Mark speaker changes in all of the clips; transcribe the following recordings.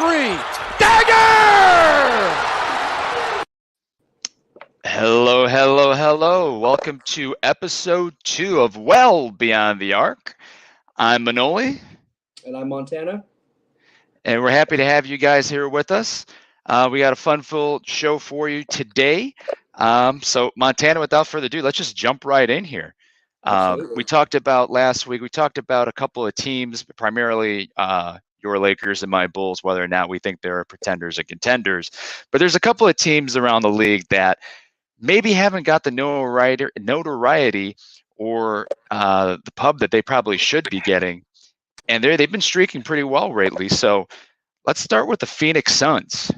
Speaker 1: three. Dagger!
Speaker 2: Hello, hello, hello. Welcome to episode 2 of Well Beyond the Arc. I'm Manoli.
Speaker 3: And I'm Montana.
Speaker 2: And we're happy to have you guys here with us. We got a fun-filled show for you today. So Montana, without further ado, let's just jump right in here. We talked about last week, we talked about a couple of teams, primarily your Lakers and my Bulls, whether or not we think they're pretenders or contenders. But there's a couple of teams around the league that maybe haven't got the notoriety or the pub that they probably should be getting. And they've been streaking pretty well lately. So let's start with the Phoenix Suns.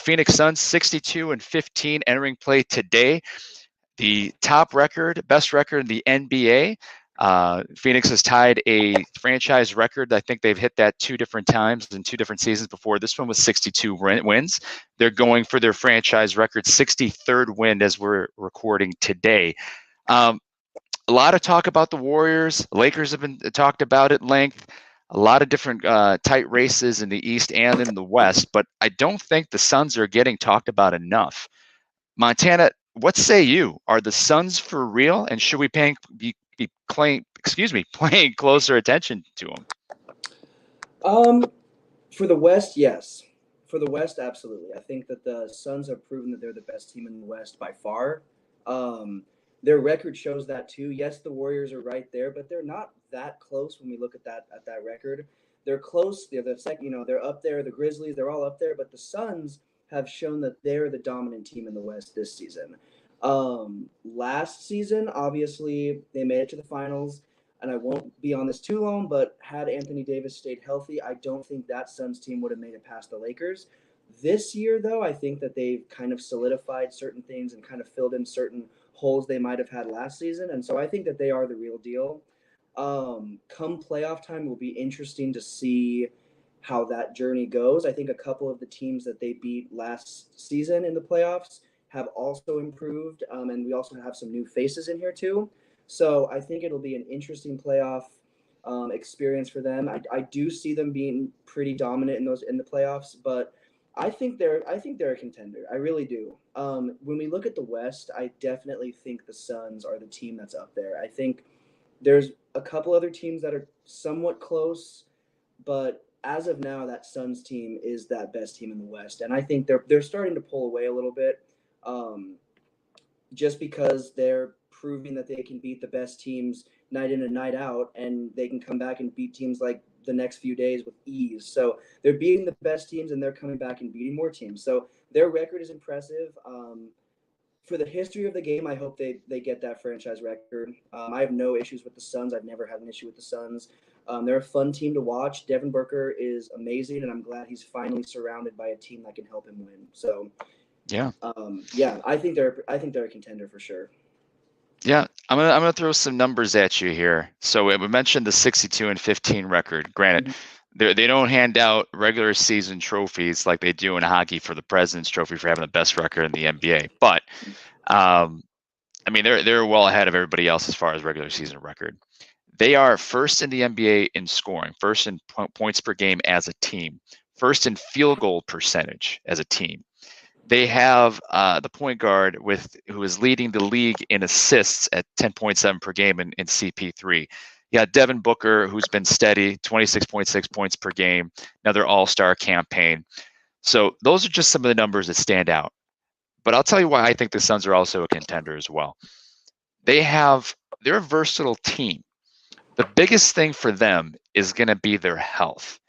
Speaker 2: Phoenix Suns 62-15 entering play today. The top record, best record in the NBA. Phoenix has tied a franchise record. I think they've hit that 2 different times in 2 different seasons before. This one was 62 wins. They're going for their franchise record 63rd win as we're recording today. A lot of talk about the Warriors. Lakers have been talked about at length. A lot of different tight races in the East and in the West, but I don't think the Suns are getting talked about enough. Montana, what say you? Are the Suns for real, and should we be paying closer attention to them?
Speaker 3: For the West, yes. For the West, absolutely. I think that the Suns have proven that they're the best team in the West by far. Their record shows that too. Yes, the Warriors are right there, but they're not that close when we look at that record. They're close. They're the second. They're up there. The Grizzlies, they're all up there, but the Suns have shown that they're the dominant team in the West this season. Last season, obviously, they made it to the finals, and I won't be on this too long, but had Anthony Davis stayed healthy, I don't think that Suns team would have made it past the Lakers. This year, though, I think that they've kind of solidified certain things and kind of filled in certain holes they might have had last season, and so I think that they are the real deal. Come playoff time, will be interesting to see how that journey goes. I think a couple of the teams that they beat last season in the playoffs have also improved, and we also have some new faces in here too. So I think it'll be an interesting playoff experience for them. I do see them being pretty dominant in the playoffs, but I think they're a contender. I really do. When we look at the West, I definitely think the Suns are the team that's up there. I think there's a couple other teams that are somewhat close, but as of now, that Suns team is that best team in the West, and I think they're starting to pull away a little bit, just because they're proving that they can beat the best teams night in and night out, and they can come back and beat teams like the next few days with ease. So they're beating the best teams, and they're coming back and beating more teams. So their record is impressive. For the history of the game, I hope they get that franchise record. I have no issues with the Suns. I've never had an issue with the Suns. They're a fun team to watch. Devin Booker is amazing, and I'm glad he's finally surrounded by a team that can help him win. So, I think they're a contender for sure.
Speaker 2: Yeah, I'm gonna throw some numbers at you here. So we mentioned the 62-15 record. Granted, they don't hand out regular season trophies like they do in hockey for the President's Trophy for having the best record in the NBA. But they're well ahead of everybody else as far as regular season record. They are first in the NBA in scoring, first in points per game as a team, first in field goal percentage as a team. They have the point guard who is leading the league in assists at 10.7 per game in CP3. You got Devin Booker, who's been steady, 26.6 points per game, another all-star campaign. So those are just some of the numbers that stand out. But I'll tell you why I think the Suns are also a contender as well. They're a versatile team. The biggest thing for them is going to be their health.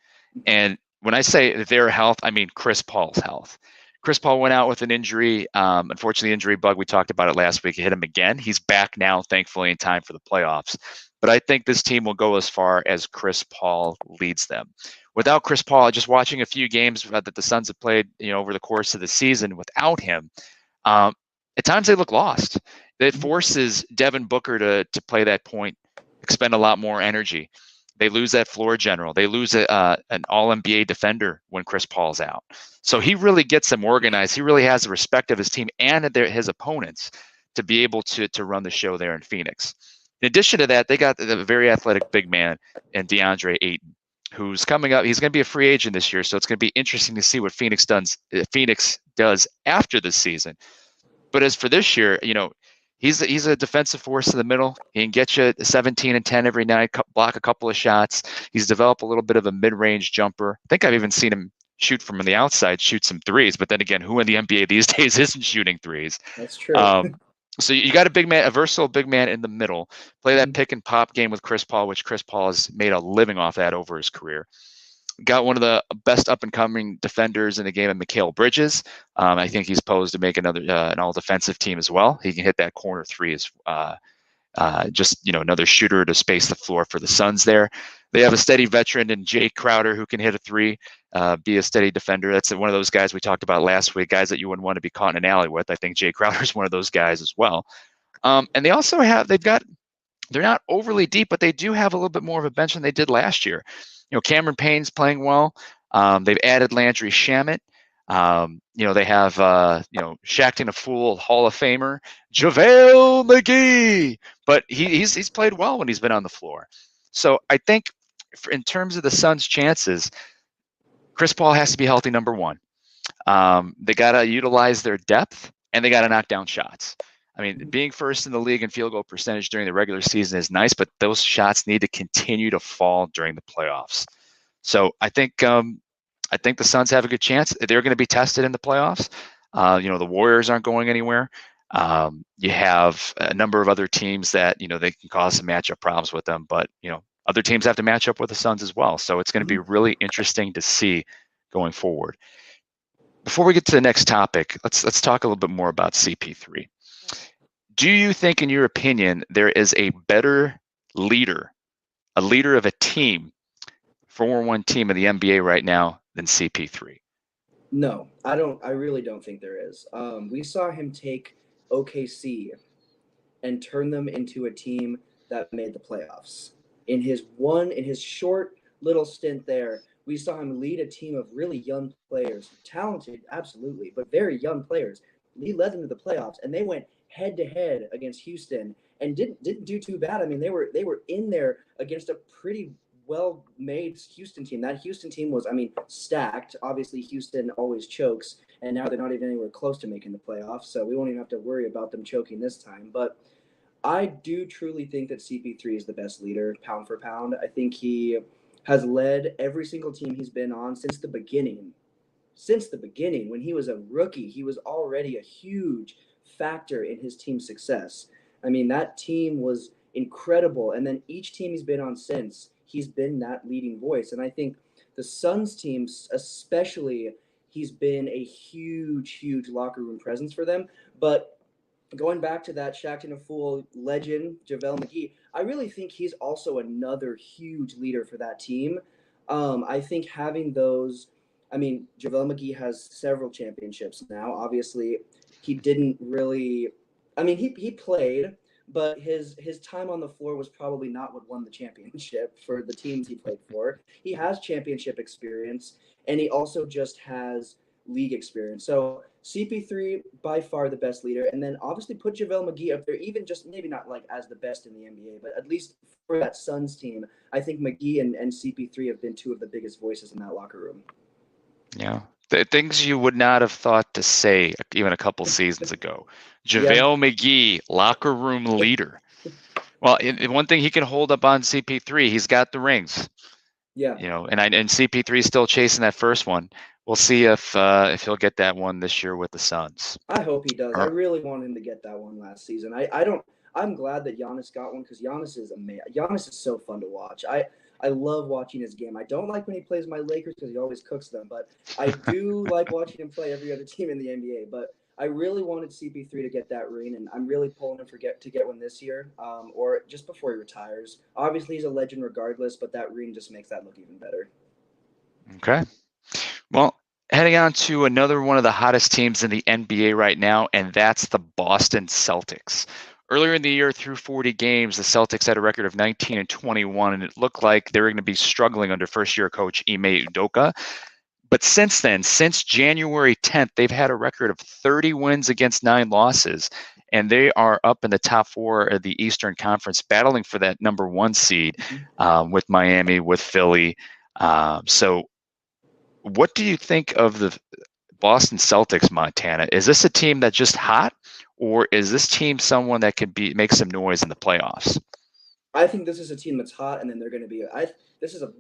Speaker 2: And when I say their health, I mean Chris Paul's health. Chris Paul went out with an injury. Unfortunately, injury bug, we talked about it last week. It hit him again. He's back now, thankfully, in time for the playoffs. But I think this team will go as far as Chris Paul leads them. Without Chris Paul, just watching a few games that the Suns have played, over the course of the season without him, at times they look lost. It forces Devin Booker to play that point, expend a lot more energy. They lose that floor general. They lose an all-NBA defender when Chris Paul's out. So he really gets them organized. He really has the respect of his team and his opponents to be able to run the show there in Phoenix. In addition to that, they got the very athletic big man in DeAndre Ayton, who's coming up. He's going to be a free agent this year, so it's going to be interesting to see what Phoenix does after this season. But as for this year, he's a defensive force in the middle. He can get you 17 and 10 every night, block a couple of shots. He's developed a little bit of a mid-range jumper. I think I've even seen him shoot from the outside, shoot some threes. But then again, who in the NBA these days isn't shooting threes?
Speaker 3: That's true.
Speaker 2: So you got a versatile big man in the middle. Play that pick and pop game with Chris Paul, which Chris Paul has made a living off that over his career. Got one of the best up-and-coming defenders in the game, Mikal Bridges. I think he's posed to make an all-defensive team as well. He can hit that corner three as another shooter to space the floor for the Suns there. They have a steady veteran in Jay Crowder who can hit a three, be a steady defender. That's one of those guys we talked about last week, guys that you wouldn't want to be caught in an alley with. I think Jay Crowder is one of those guys as well. And they also they're not overly deep, but they do have a little bit more of a bench than they did last year. Cameron Payne's playing well. They've added Landry Shamet. They have Shaqtin' a Fool Hall of Famer JaVale McGee, but he's played well when he's been on the floor. So I think in terms of the Suns' chances, Chris Paul has to be healthy, number one. They got to utilize their depth, and they got to knock down shots. I mean, being first in the league in field goal percentage during the regular season is nice, but those shots need to continue to fall during the playoffs. So I think the Suns have a good chance. They're going to be tested in the playoffs. The Warriors aren't going anywhere. You have a number of other teams that, they can cause some matchup problems with them, but, other teams have to match up with the Suns as well. So it's going to be really interesting to see going forward. Before we get to the next topic, let's talk a little bit more about CP3. Do you think, in your opinion, there is a better leader, a leader of a team, 4-1 team in the NBA right now than CP3?
Speaker 3: No, I don't. I really don't think there is. We saw him take OKC and turn them into a team that made the playoffs. In his short little stint there, we saw him lead a team of really young players, talented, absolutely, but very young players. He led them to the playoffs, and they went head-to-head against Houston and didn't do too bad. I mean, they were in there against a pretty well-made Houston team. That Houston team was, stacked. Obviously, Houston always chokes, and now they're not even anywhere close to making the playoffs, so we won't even have to worry about them choking this time. But I do truly think that CP3 is the best leader, pound for pound. I think he has led every single team he's been on since the beginning. Since the beginning, when he was a rookie, he was already a huge factor in his team's success. That team was incredible. And then each team he's been on since, he's been that leading voice. And I think the Suns teams, especially, he's been a huge, huge locker room presence for them. But going back to that Shaqtin' a Fool legend, JaVale McGee, I really think he's also another huge leader for that team. I think having those, JaVale McGee has several championships now. Obviously, he didn't really, he played, but his time on the floor was probably not what won the championship for the teams he played for. He has championship experience, and he also just has league experience. So CP3, by far the best leader, and then obviously put JaVale McGee up there, even just maybe not like as the best in the NBA, but at least for that Suns team, I think McGee and CP3 have been two of the biggest voices in that locker room.
Speaker 2: Yeah. The things you would not have thought to say even a couple seasons ago. JaVale McGee, locker room leader. Well, one thing he can hold up on CP3, he's got the rings.
Speaker 3: Yeah.
Speaker 2: And CP3 is still chasing that first one. We'll see if he'll get that one this year with the Suns.
Speaker 3: I hope he does. I really want him to get that one last season. I'm glad that Giannis got one because Giannis is amazing. Giannis is so fun to watch. I love watching his game. I don't like when he plays my Lakers because he always cooks them, but I do like watching him play every other team in the NBA. But I really wanted CP3 to get that ring, and I'm really pulling him to get one this year or just before he retires. Obviously, he's a legend regardless, but that ring just makes that look even better.
Speaker 2: Okay. Well, heading on to another one of the hottest teams in the NBA right now, and that's the Boston Celtics. Earlier in the year, through 40 games, the Celtics had a record of 19-21, and it looked like they were going to be struggling under first-year coach Ime Udoka. But since then, since January 10th, they've had a record of 30 wins against 9 losses, and they are up in the top 4 of the Eastern Conference, battling for that number 1 seed with Miami, with Philly. So what do you think of the Boston Celtics, Montana? Is this a team that's just hot, or is this team someone that could make some noise in the playoffs?
Speaker 3: I think this is a team that's hot, and then they're going to be. This is a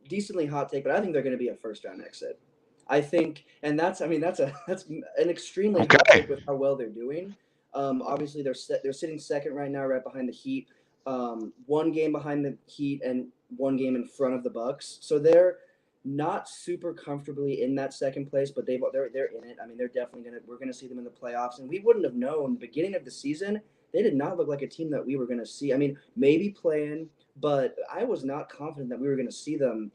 Speaker 3: decently hot take, but I think they're going to be a first round exit. I think, and that's an extremely hot
Speaker 2: Okay.
Speaker 3: take with how well they're doing. Obviously, they're sitting second right now, right behind the Heat. One game behind the Heat and one game in front of the Bucks. So they're not super comfortably in that second place, but they're in it. I mean, we're gonna see them in the playoffs, and we wouldn't have known beginning of the season. They did not look like a team that we were going to see. I mean, maybe playing, but I was not confident that we were going to see them,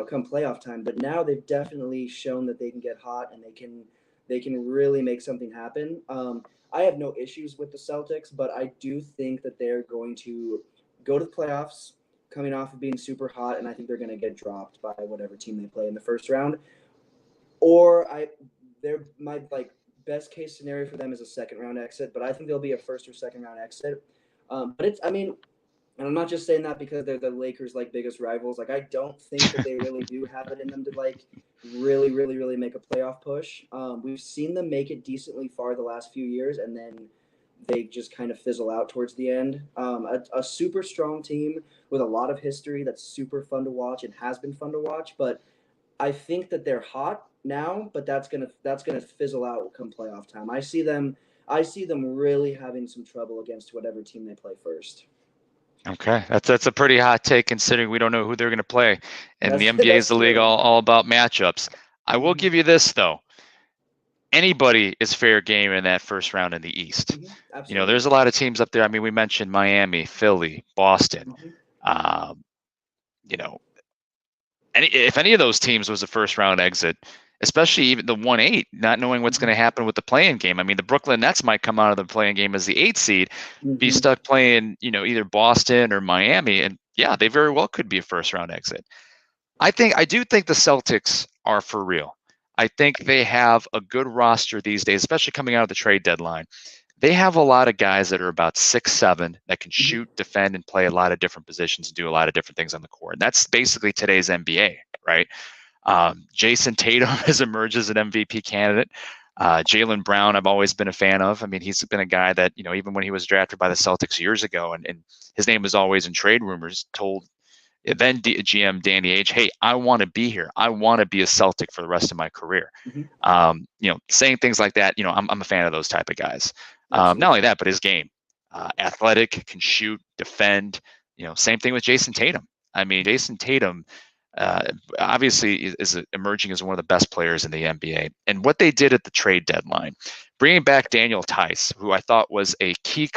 Speaker 3: come playoff time. But now they've definitely shown that they can get hot and they can really make something happen. I have no issues with the Celtics, but I do think that they're going to go to the playoffs, coming off of being super hot, and I think they're going to get dropped by whatever team they play in the first round. They're my best case scenario for them is a second round exit, but I think they'll be a first or second round exit. And I'm not just saying that because they're the Lakers' biggest rivals. I don't think that they really do have it in them to really, really, really make a playoff push. We've seen them make it decently far the last few years, and then they just kind of fizzle out towards the end. A super strong team with a lot of history that's super fun to watch and has been fun to watch, but I think that they're hot now, but that's gonna fizzle out come playoff time. I see them really having some trouble against whatever team they play first.
Speaker 2: Okay, that's a pretty hot take considering we don't know who they're going to play, and the NBA is
Speaker 3: That's
Speaker 2: the league
Speaker 3: true.
Speaker 2: all about matchups. I will
Speaker 3: Mm-hmm.
Speaker 2: give you this though: anybody is fair game in that first round in the East.
Speaker 3: Mm-hmm. Absolutely.
Speaker 2: There's a lot of teams up there. I mean, we mentioned Miami, Philly, Boston.
Speaker 3: Mm-hmm.
Speaker 2: Um, you know, if any of those teams was a first round exit, especially even the 1-8, not knowing what's going to happen with the play-in game. I mean, the Brooklyn Nets might come out of the play-in game as the 8th seed, be
Speaker 3: Mm-hmm.
Speaker 2: stuck playing, either Boston or Miami, and yeah, they very well could be a first round exit. I do think the Celtics are for real. I think they have a good roster these days, especially coming out of the trade deadline. They have a lot of guys that are about 6'7" that can
Speaker 3: Mm-hmm.
Speaker 2: shoot, defend, and play a lot of different positions and do a lot of different things on the court. And that's basically today's NBA, right? Jason Tatum has emerged as an MVP candidate. Jaylen Brown, I've always been a fan of. I mean, he's been a guy that, even when he was drafted by the Celtics years ago, and his name was always in trade rumors, told then GM Danny Ainge, hey, I want to be here. I want to be a Celtic for the rest of my career.
Speaker 3: Mm-hmm.
Speaker 2: Saying things like that, I'm a fan of those type of guys.
Speaker 3: Absolutely.
Speaker 2: Not only that, but his game, athletic, can shoot, defend. Same thing with Jason Tatum. I mean, Jason Tatum obviously is emerging as one of the best players in the NBA. And what they did at the trade deadline, bringing back Daniel Tice, who I thought was a key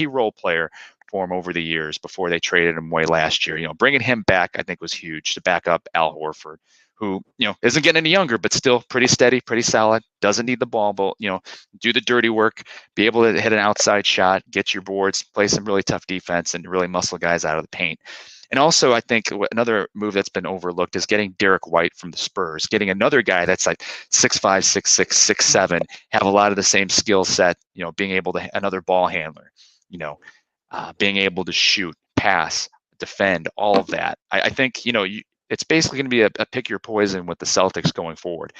Speaker 2: role player for him over the years before they traded him away last year. Bringing him back, I think, was huge to back up Al Horford, who, isn't getting any younger, but still pretty steady, pretty solid, doesn't need the ball, but, do the dirty work, be able to hit an outside shot, get your boards, play some really tough defense, and really muscle guys out of the paint. And also, I think another move that's been overlooked is getting Derek White from the Spurs, getting another guy that's like 6'5", 6'6", 6'7", have a lot of the same skill set, being able to, another ball handler, being able to shoot, pass, defend, all of that. I think, it's basically going to be a pick your poison with the Celtics going forward.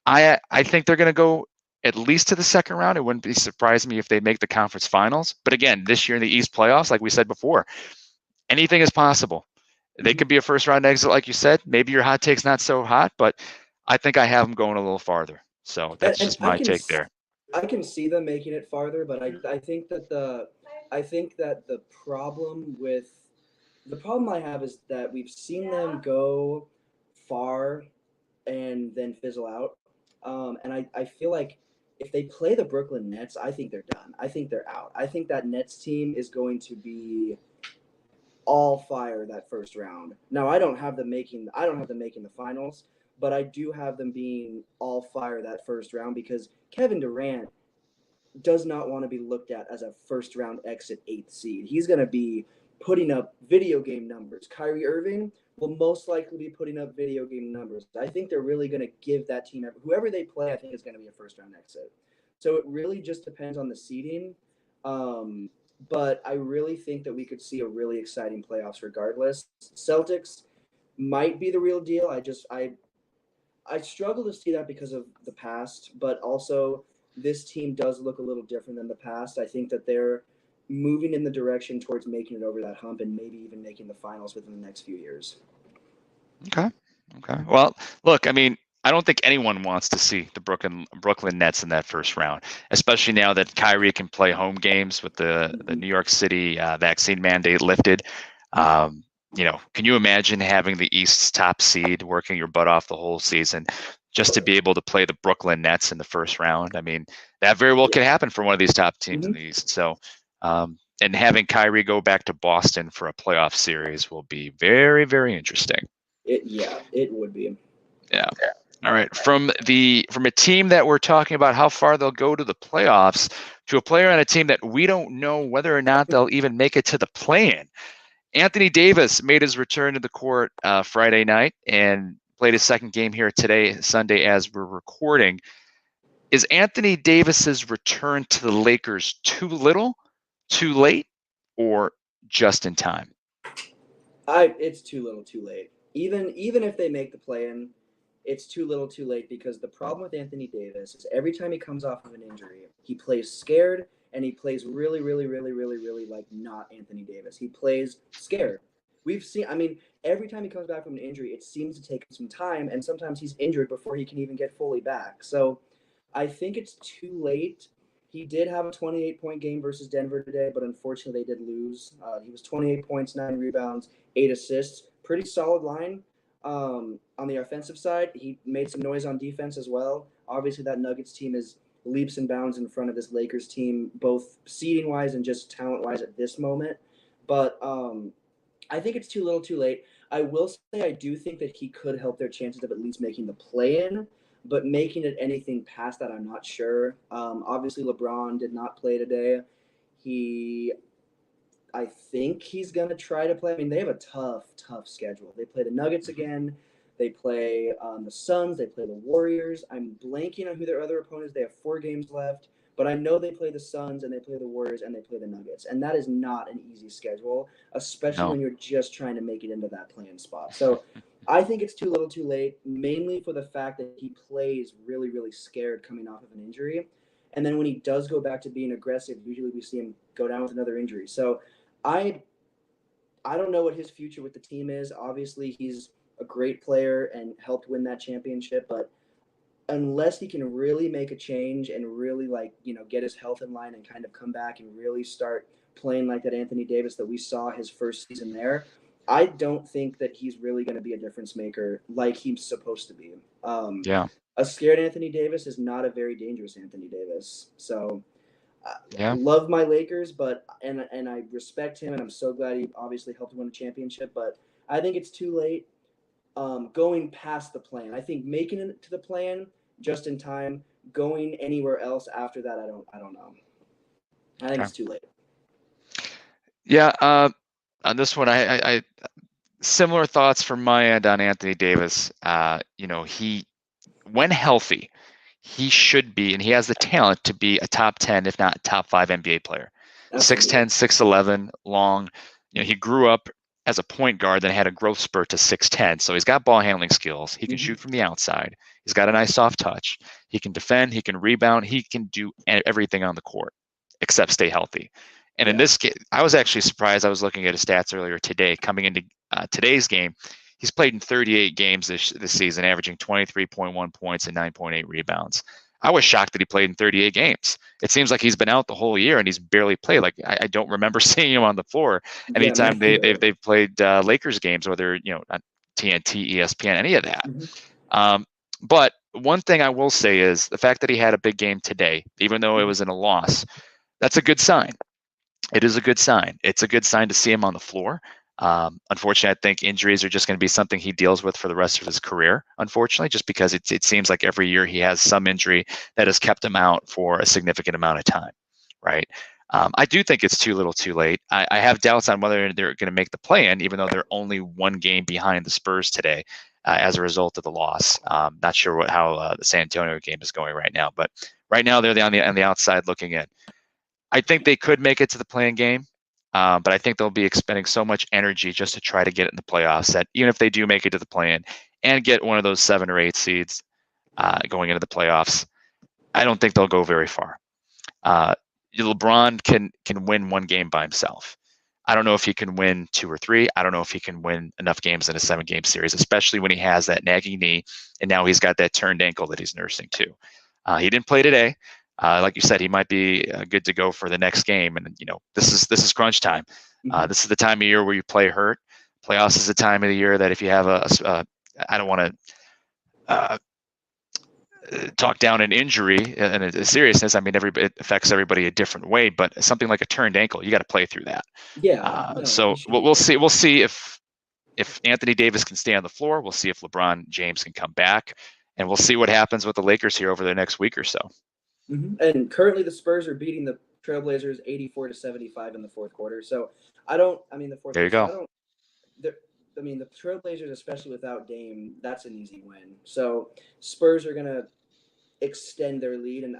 Speaker 2: I think they're going to go at least to the second round. It wouldn't surprise me if they make the conference finals. But again, this year in the East playoffs, like we said before, anything is possible. They could be a first round exit, like you said. Maybe your hot take's not so hot, but I think I have them going a little farther. So that's
Speaker 3: And
Speaker 2: just my take there.
Speaker 3: I can see them making it farther, but I think that the problem I have is that we've seen them go far and then fizzle out. And I feel like if they play the Brooklyn Nets, I think they're done. I think they're out. I think that Nets team is going to be all fire that first round. Now I don't have them making the finals, but I do have them being all fire that first round because Kevin Durant does not want to be looked at as a first round exit 8th seed. He's going to be putting up video game numbers. Kyrie Irving will most likely be putting up video game numbers. I think they're really going to give that team, whoever they play, I think is going to be a first round exit. So it really just depends on the seeding. But I really think that we could see a really exciting playoffs regardless. Celtics might be the real deal. I struggle to see that because of the past, but also this team does look a little different than the past. I think that they're moving in the direction towards making it over that hump and maybe even making the finals within the next few years.
Speaker 2: Okay. Okay. Well, look, I mean, I don't think anyone wants to see the Brooklyn Nets in that first round, especially now that Kyrie can play home games with the New York City vaccine mandate lifted. Can you imagine having the East's top seed, working your butt off the whole season, just to be able to play the Brooklyn Nets in the first round? I mean, that very well could happen for one of these top teams in the East. So, and having Kyrie go back to Boston for a playoff series will be very, very interesting.
Speaker 3: It would be.
Speaker 2: Yeah. All right. From a team that we're talking about how far they'll go to the playoffs to a player on a team that we don't know whether or not they'll even make it to the play-in. Anthony Davis made his return to the court Friday night and played his second game here today, Sunday, as we're recording. Is Anthony Davis's return to the Lakers too little, too late, or just in time?
Speaker 3: It's too little, too late. Even if they make the play-in, it's too little, too late, because the problem with Anthony Davis is every time he comes off of an injury, he plays scared and he plays really, really, really, really, really like not Anthony Davis. He plays scared. We've seen, I mean, every time he comes back from an injury, it seems to take some time, and sometimes he's injured before he can even get fully back. So I think it's too late. He did have a 28-point game versus Denver today, but unfortunately they did lose. He was 28 points, 9 rebounds, 8 assists. Pretty solid line. On the offensive side, he made some noise on defense as well. Obviously, that Nuggets team is leaps and bounds in front of this Lakers team, both seeding-wise and just talent-wise at this moment. But I think it's too little, too late. I will say I do think that he could help their chances of at least making the play-in, but making it anything past that, I'm not sure. Obviously, LeBron did not play today. I think he's going to try to play. I mean, they have a tough schedule. They play the Nuggets again. They play the Suns. They play the Warriors. I'm blanking on who their other opponent is. They have 4 games left. But I know they play the Suns, and they play the Warriors, and they play the Nuggets. And that is not an easy schedule, especially when you're just trying to make it into that play-in spot. So I think it's too little, too late, mainly for the fact that he plays really, really scared coming off of an injury. And then when he does go back to being aggressive, usually we see him go down with another injury. So I don't know what his future with the team is. Obviously, he's a great player and helped win that championship, but unless he can really make a change and really get his health in line and kind of come back and really start playing like that Anthony Davis that we saw his first season there, I don't think that he's really going to be a difference maker like he's supposed to be. A scared Anthony Davis is not a very dangerous Anthony Davis. So love my Lakers, but and I respect him, and I'm so glad he obviously helped win a championship. But I think it's too late going past the plan. I think making it to the plan just in time, going anywhere else after that, I don't know. I think it's too late.
Speaker 2: Yeah, on this one, I similar thoughts from my end on Anthony Davis. He, when healthy, he should be, and he has the talent to be a top 10, if not top 5 NBA player. 6'10", 6'11", long. He grew up as a point guard, then had a growth spurt to 6'10". So he's got ball handling skills. He can shoot from the outside. He's got a nice soft touch. He can defend. He can rebound. He can do everything on the court except stay healthy. And in this game, I was actually surprised. I was looking at his stats earlier today. Coming into today's game, he's played in 38 games this season, averaging 23.1 points and 9.8 rebounds. I was shocked that he played in 38 games. It seems like he's been out the whole year and he's barely played. Like I don't remember seeing him on the floor anytime they've played Lakers games, whether on TNT, ESPN, any of that. But one thing I will say is the fact that he had a big game today, even though it was in a loss, that's a good sign. It is a good sign. It's a good sign to see him on the floor. Unfortunately, I think injuries are just going to be something he deals with for the rest of his career, unfortunately, just because it seems like every year he has some injury that has kept him out for a significant amount of time, right? I do think it's too little too late. I have doubts on whether they're going to make the play-in, even though they're only 1 game behind the Spurs today as a result of the loss. Not sure how the San Antonio game is going right now, but right now they're on the outside looking in. I think they could make it to the play-in game. But I think they'll be expending so much energy just to try to get it in the playoffs that even if they do make it to the play-in and get one of those 7 or 8 seeds going into the playoffs, I don't think they'll go very far. LeBron can win one game by himself. I don't know if he can win 2 or 3. I don't know if he can win enough games in a 7-game series, especially when he has that nagging knee and now he's got that turned ankle that he's nursing too. He didn't play today. Like you said, he might be good to go for the next game. And this is crunch time. This is the time of year where you play hurt. Playoffs is the time of the year that if you have I don't want to talk down an injury and a seriousness. I mean, it affects everybody a different way, but something like a turned ankle, you got to play through that.
Speaker 3: Yeah.
Speaker 2: So we'll see. We'll see if Anthony Davis can stay on the floor. We'll see if LeBron James can come back, and we'll see what happens with the Lakers here over the next week or so.
Speaker 3: And currently, the Spurs are beating the Trailblazers 84-75 in the fourth quarter. So the fourth.
Speaker 2: There you go.
Speaker 3: The Trailblazers, especially without Dame, that's an easy win. So Spurs are gonna extend their lead, and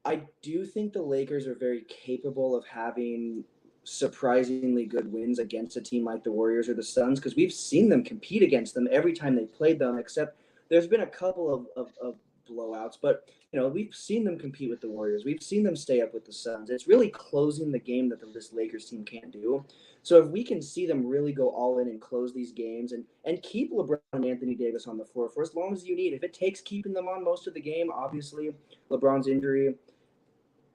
Speaker 3: I do think the Lakers are very capable of having surprisingly good wins against a team like the Warriors or the Suns, because we've seen them compete against them every time they played them, except there's been a couple of blowouts, but we've seen them compete with the Warriors. We've seen them stay up with the Suns. It's really closing the game that this Lakers team can't do. So if we can see them really go all in and close these games and keep LeBron and Anthony Davis on the floor for as long as you need, if it takes keeping them on most of the game, obviously LeBron's injury,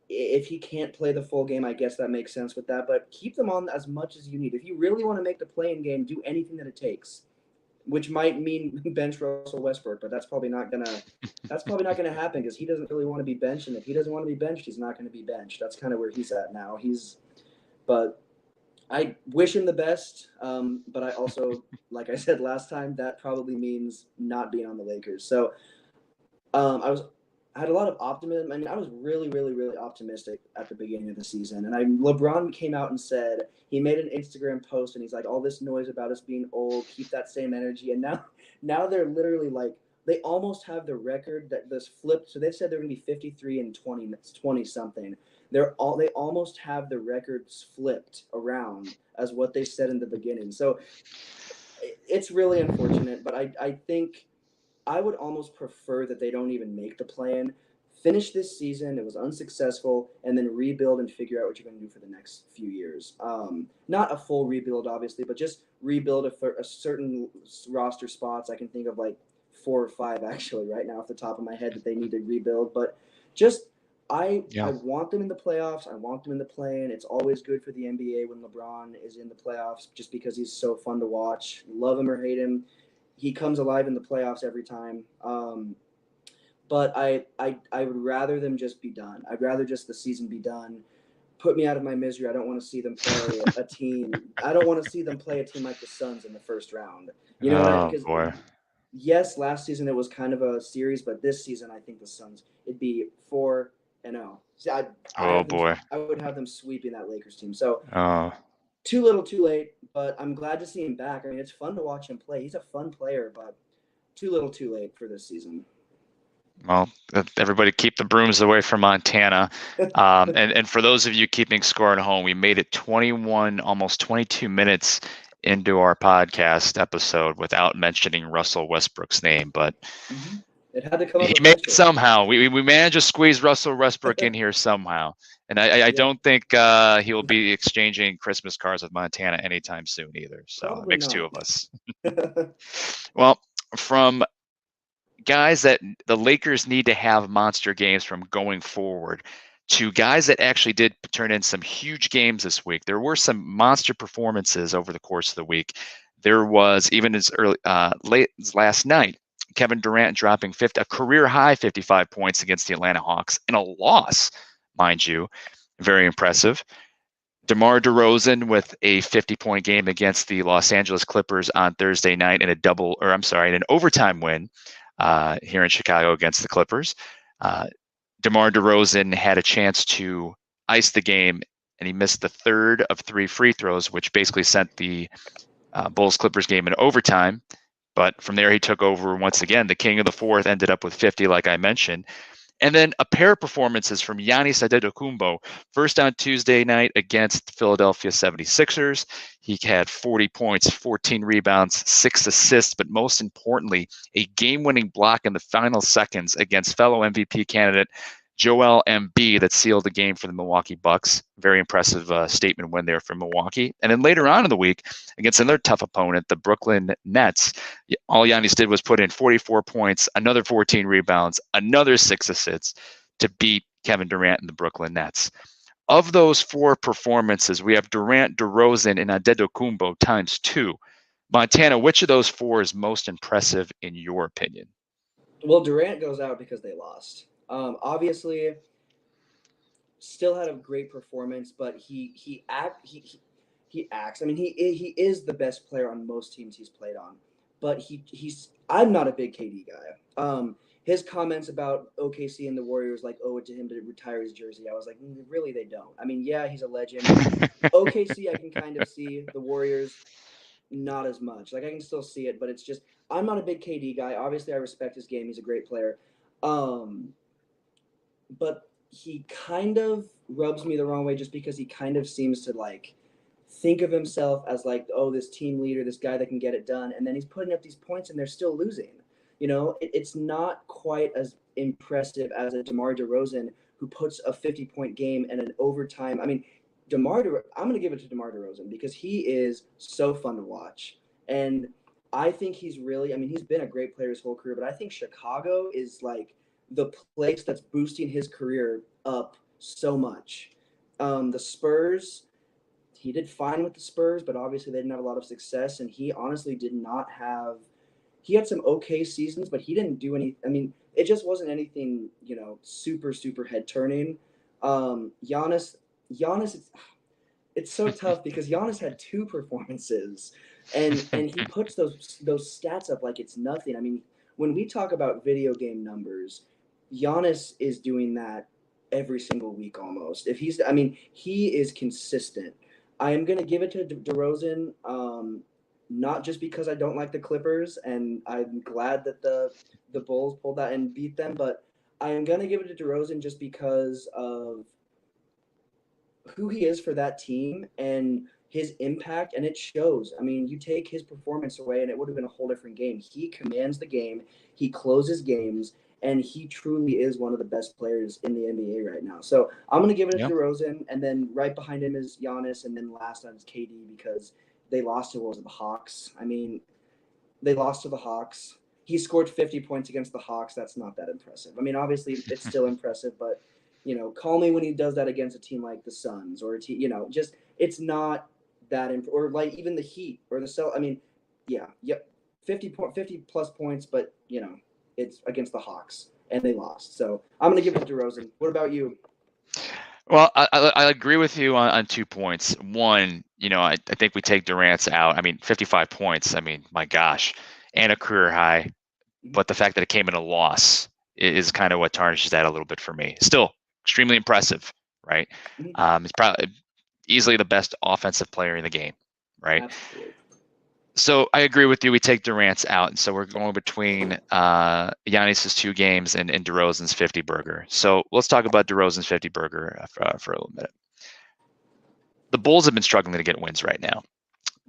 Speaker 3: if he can't play the full game, I guess that makes sense with that, but keep them on as much as you need. If you really want to make the play-in game, do anything that it takes, which might mean bench Russell Westbrook, but that's probably not gonna happen because he doesn't really want to be benched, and if he doesn't want to be benched, he's not going to be benched. That's kind of where he's at now. But I wish him the best, but I also, like I said last time, that probably means not being on the Lakers. So I had a lot of optimism. I was really, really, really optimistic at the beginning of the season. And LeBron came out and said, he made an Instagram post and he's like, all this noise about us being old, keep that same energy. And now they're literally like, they almost have the record that this flipped. So they said they're going to be 53 and 20 something. They almost have the records flipped around as what they said in the beginning. So it's really unfortunate, but I think I would almost prefer that they don't even make the play-in, finish this season, it was unsuccessful, and then rebuild and figure out what you're going to do for the next few years. Not a full rebuild, obviously, but just rebuild a certain roster spots. I can think of like 4 or 5 actually right now off the top of my head that they need to rebuild. But just I want them in the playoffs. I want them in the play-in. It's always good for the NBA when LeBron is in the playoffs just because he's so fun to watch. Love him or hate him, he comes alive in the playoffs every time. But I would rather them just be done. I'd rather just the season be done. Put me out of my misery. I don't want to see them play a team. I don't want to see them play a team like the Suns in the first round.
Speaker 2: Boy.
Speaker 3: Yes, last season it was kind of a series, but this season I think the Suns, it'd be 4-0. See,
Speaker 2: boy.
Speaker 3: I would have them sweeping that Lakers team. So
Speaker 2: too
Speaker 3: little, too late, but I'm glad to see him back. It's fun to watch him play. He's a fun player, but too little, too late for this season.
Speaker 2: Well, everybody keep the brooms away from Montana. And for those of you keeping score at home, we made it 21, almost 22 minutes into our podcast episode without mentioning Russell Westbrook's name, but
Speaker 3: it had to come up.
Speaker 2: He made it somehow. We managed to squeeze Russell Westbrook in here somehow. And I don't think he will be exchanging Christmas cards with Montana anytime soon either. So
Speaker 3: Probably
Speaker 2: it makes
Speaker 3: not.
Speaker 2: 2 of us. Well, from guys that the Lakers need to have monster games from going forward to guys that actually did turn in some huge games this week. There were some monster performances over the course of the week. There was, even as late as last night, Kevin Durant dropping a career high 55 points against the Atlanta Hawks in a loss, mind you. Very impressive. DeMar DeRozan with a 50-point game against the Los Angeles Clippers on Thursday night in an overtime win here in Chicago against the Clippers. DeMar DeRozan had a chance to ice the game, and he missed the 3rd of 3 free throws, which basically sent the Bulls-Clippers game in overtime. But from there, he took over once again. The king of the fourth ended up with 50, like I mentioned. And then a pair of performances from Giannis Antetokounmpo. First on Tuesday night against Philadelphia 76ers. He had 40 points, 14 rebounds, 6 assists, but most importantly, a game-winning block in the final seconds against fellow MVP candidate Joel Embiid that sealed the game for the Milwaukee Bucks. Very impressive statement win there for Milwaukee. And then later on in the week, against another tough opponent, the Brooklyn Nets, all Giannis did was put in 44 points, another 14 rebounds, another 6 assists to beat Kevin Durant and the Brooklyn Nets. Of those 4 performances, we have Durant, DeRozan, and Antetokounmpo times 2. Montana, which of those 4 is most impressive in your opinion?
Speaker 3: Well, Durant goes out because they lost. Obviously, still had a great performance, but he acts. I mean, he is the best player on most teams he's played on, but I'm not a big KD guy. His comments about OKC and the Warriors like owe it to him to retire his jersey. I was like, really, they don't. I mean, yeah, he's a legend. OKC, I can kind of see. The Warriors, not as much. Like I can still see it, but it's just I'm not a big KD guy. Obviously, I respect his game. He's a great player. But he kind of rubs me the wrong way just because he kind of seems to like think of himself as like, oh, this team leader, this guy that can get it done. And then he's putting up these points and they're still losing. You know, it's not quite as impressive as a DeMar DeRozan who puts a 50-point game and an overtime. I mean, I'm going to give it to DeMar DeRozan because he is so fun to watch. And I think he's been a great player his whole career, but I think Chicago is like the place that's boosting his career up so much. The Spurs, he did fine with the Spurs, but obviously they didn't have a lot of success, and he honestly did not have – he had some okay seasons, but he didn't do any – I mean, it just wasn't anything, super, super head-turning. Giannis, it's so tough because Giannis had 2 performances, and he puts those stats up like it's nothing. I mean, when we talk about video game numbers – Giannis is doing that every single week almost. He is consistent. I am going to give it to DeRozan, not just because I don't like the Clippers, and I'm glad that the Bulls pulled that and beat them, but I am going to give it to DeRozan just because of who he is for that team and his impact, and it shows. I mean, you take his performance away, and it would have been a whole different game. He commands the game. He closes games. And he truly is one of the best players in the NBA right now. So I'm going to give it to DeRozan, and then right behind him is Giannis, and then last on is KD because they lost to the Hawks. I mean, they lost to the Hawks. He scored 50 points against the Hawks. That's not that impressive. I mean, obviously it's still impressive, but call me when he does that against a team like the Suns or just it's not that or like even the Heat or the Cell. I mean, 50 plus points, but it's against the Hawks, and they lost. So I'm going to give it to DeRozan. What about you?
Speaker 2: Well, I agree with you on 2 points. One, I think we take Durant's out. I mean, 55 points. I mean, my gosh, and a career high. But the fact that it came in a loss is kind of what tarnishes that a little bit for me. Still extremely impressive, right? He's probably easily the best offensive player in the game, right?
Speaker 3: Absolutely.
Speaker 2: So I agree with you. We take Durant's out, and so we're going between Giannis's 2 games and DeRozan's 50 burger. So let's talk about DeRozan's 50 burger for a little minute. The Bulls have been struggling to get wins right now.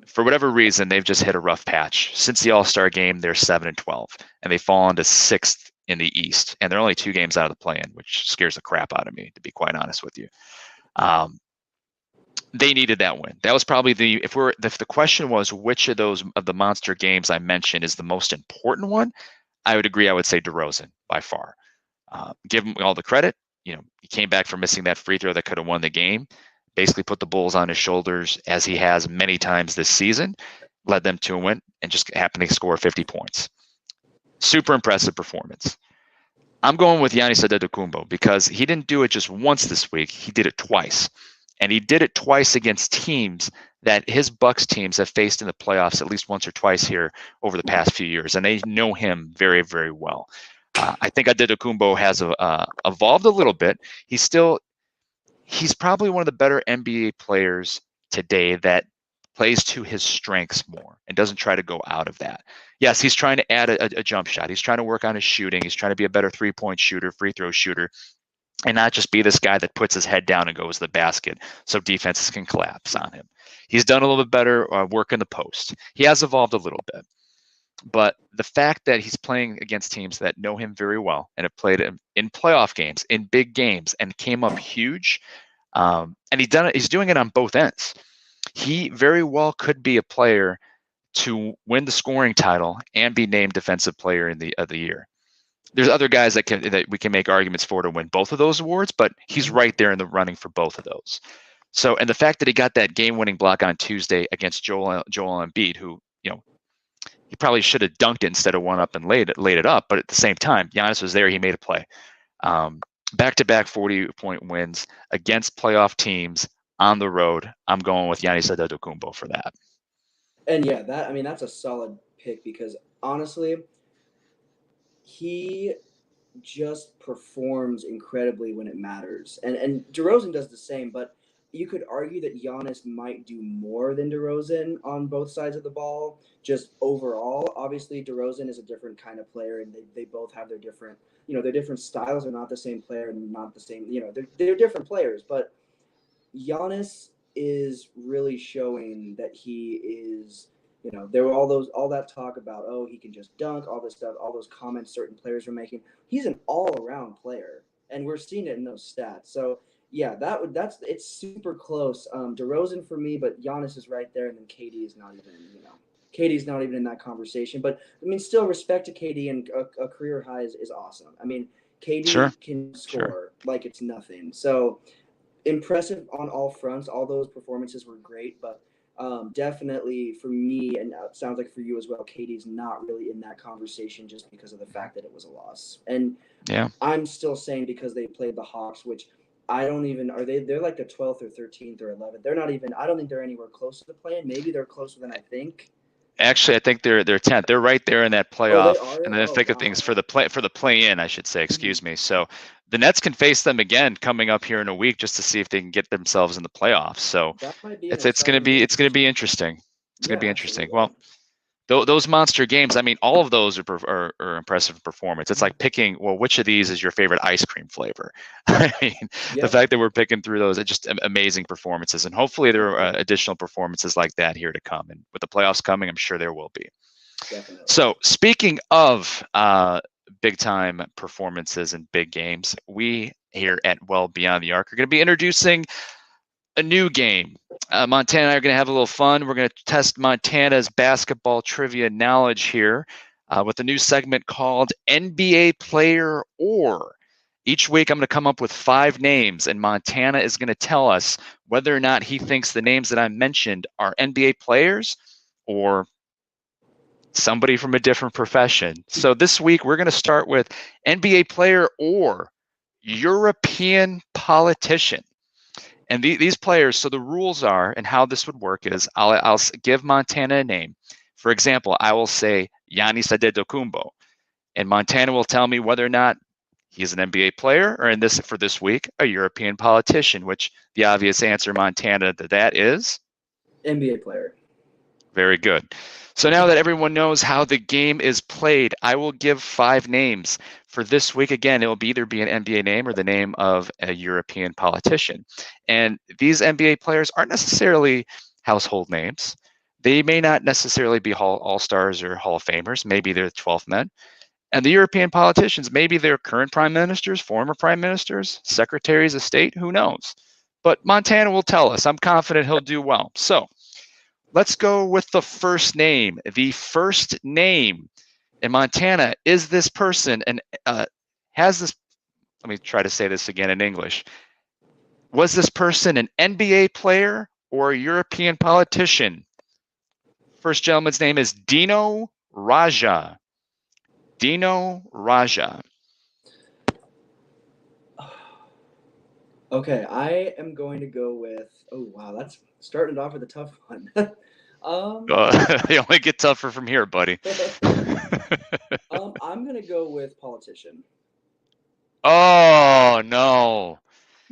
Speaker 2: For whatever reason, they've just hit a rough patch. Since the All-Star game, they're 7-12, and they've fallen to 6th in the East, and they're only 2 games out of the play-in, which scares the crap out of me, to be quite honest with you. They needed that win. That was probably if the question was which of the monster games I mentioned is the most important one, I would agree. I would say DeRozan by far. Give him all the credit. He came back from missing that free throw that could have won the game. Basically put the Bulls on his shoulders as he has many times this season, led them to a win, and just happened to score 50 points. Super impressive performance. I'm going with Giannis Antetokounmpo because he didn't do it just once this week. He did it twice. And he did it twice against teams that his Bucks teams have faced in the playoffs at least once or twice here over the past few years, and they know him very, very well. I think Antetokounmpo has evolved a little bit. He's probably one of the better NBA players today that plays to his strengths more and doesn't try to go out of that. Yes, he's trying to add a jump shot. He's trying to work on his shooting. He's trying to be a better 3-point shooter, free throw shooter, and not just be this guy that puts his head down and goes to the basket so defenses can collapse on him. He's done a little bit better work in the post. He has evolved a little bit. But the fact that he's playing against teams that know him very well and have played him in playoff games, in big games, and came up huge, and he's doing it on both ends. He very well could be a player to win the scoring title and be named Defensive Player of the Year. There's other guys that we can make arguments for to win both of those awards, but he's right there in the running for both of those. So, and the fact that he got that game-winning block on Tuesday against Joel Embiid, who, he probably should have dunked it instead of one up and laid it up, but at the same time, Giannis was there. He made a play. Back-to-back 40-point wins against playoff teams on the road. I'm going with Giannis Antetokounmpo for that.
Speaker 3: And yeah, that's a solid pick because honestly, he just performs incredibly when it matters. And DeRozan does the same, but you could argue that Giannis might do more than DeRozan on both sides of the ball, just overall. Obviously, DeRozan is a different kind of player, and they both have their different, their different styles are not the same player and not the same, they're different players. But Giannis is really showing that he is, there were all that talk about, oh, he can just dunk, all this stuff, all those comments certain players were making. He's an all-around player, and we're seeing it in those stats. So, yeah, it's super close. DeRozan for me, but Giannis is right there, and then KD is not even in that conversation. But still respect to KD, and a career high is awesome. KD can score like it's nothing. So impressive on all fronts. All those performances were great, but definitely for me, and it sounds like for you as well, KD's not really in that conversation just because of the fact that it was a loss. And yeah, I'm still saying because they played the Hawks, which I don't even they're like the 12th or 13th or 11th. They're not even. I don't think they're anywhere close to the play-in. Maybe they're closer than I think.
Speaker 2: Actually, I think they're 10th. They're right there in that playoff, and then thick of things for the play-in. I should say. Excuse me. So the Nets can face them again coming up here in a week just to see if they can get themselves in the playoffs. So it's going to be interesting. It's going to be interesting. Absolutely. Well, those monster games. All of those are impressive performance. It's like picking, which of these is your favorite ice cream flavor? The fact that we're picking through those, it's just amazing performances, and hopefully there are additional performances like that here to come. And with the playoffs coming, I'm sure there will be. Definitely. So speaking of big time performances and big games, we here at Well Beyond the Arc are going to be introducing a new game. Montana and I are going to have a little fun. We're going to test Montana's basketball trivia knowledge here with a new segment called NBA Player Or. Each week I'm going to come up with 5 names, and Montana is going to tell us whether or not he thinks the names that I mentioned are NBA players or somebody from a different profession. So this week we're going to start with NBA Player or European Politician. And these players, so the rules are, and how this would work is I'll give Montana a name. For example, I will say Giannis Antetokounmpo, and Montana will tell me whether or not he's an NBA player or, for this week, a European politician, which the obvious answer, Montana, to that is?
Speaker 3: NBA player.
Speaker 2: Very good. So now that everyone knows how the game is played, I will give 5 names. For this week, again, it will either be an NBA name or the name of a European politician. And these NBA players aren't necessarily household names. They may not necessarily be all-stars or Hall of Famers. Maybe they're 12th men. And the European politicians, maybe they're current prime ministers, former prime ministers, secretaries of state, who knows? But Montana will tell us. I'm confident he'll do well. So let's go with the first name. The first name in Montana is this person and has this, let me try to say this again in English. Was this person an NBA player or a European politician? First gentleman's name is Dino Raja. Dino Raja.
Speaker 3: Okay, I am going to go with, oh wow, that's starting off with a tough one.
Speaker 2: They only get tougher from here, buddy.
Speaker 3: I'm going to go with politician.
Speaker 2: Oh, no.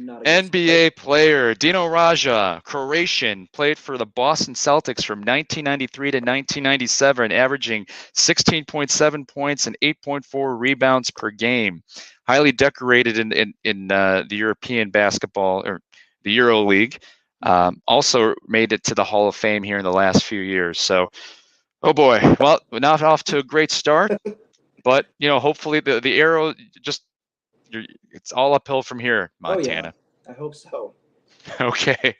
Speaker 3: Not a good
Speaker 2: NBA player, Dino Raja, Croatian, played for the Boston Celtics from 1993 to 1997, averaging 16.7 points and 8.4 rebounds per game. Highly decorated in the European basketball or the Euro League. Also made it to the Hall of Fame here in the last few years. So, oh boy, well, we're not off to a great start, but hopefully the arrow it's all uphill from here, Montana.
Speaker 3: Oh, yeah. I hope so.
Speaker 2: Okay.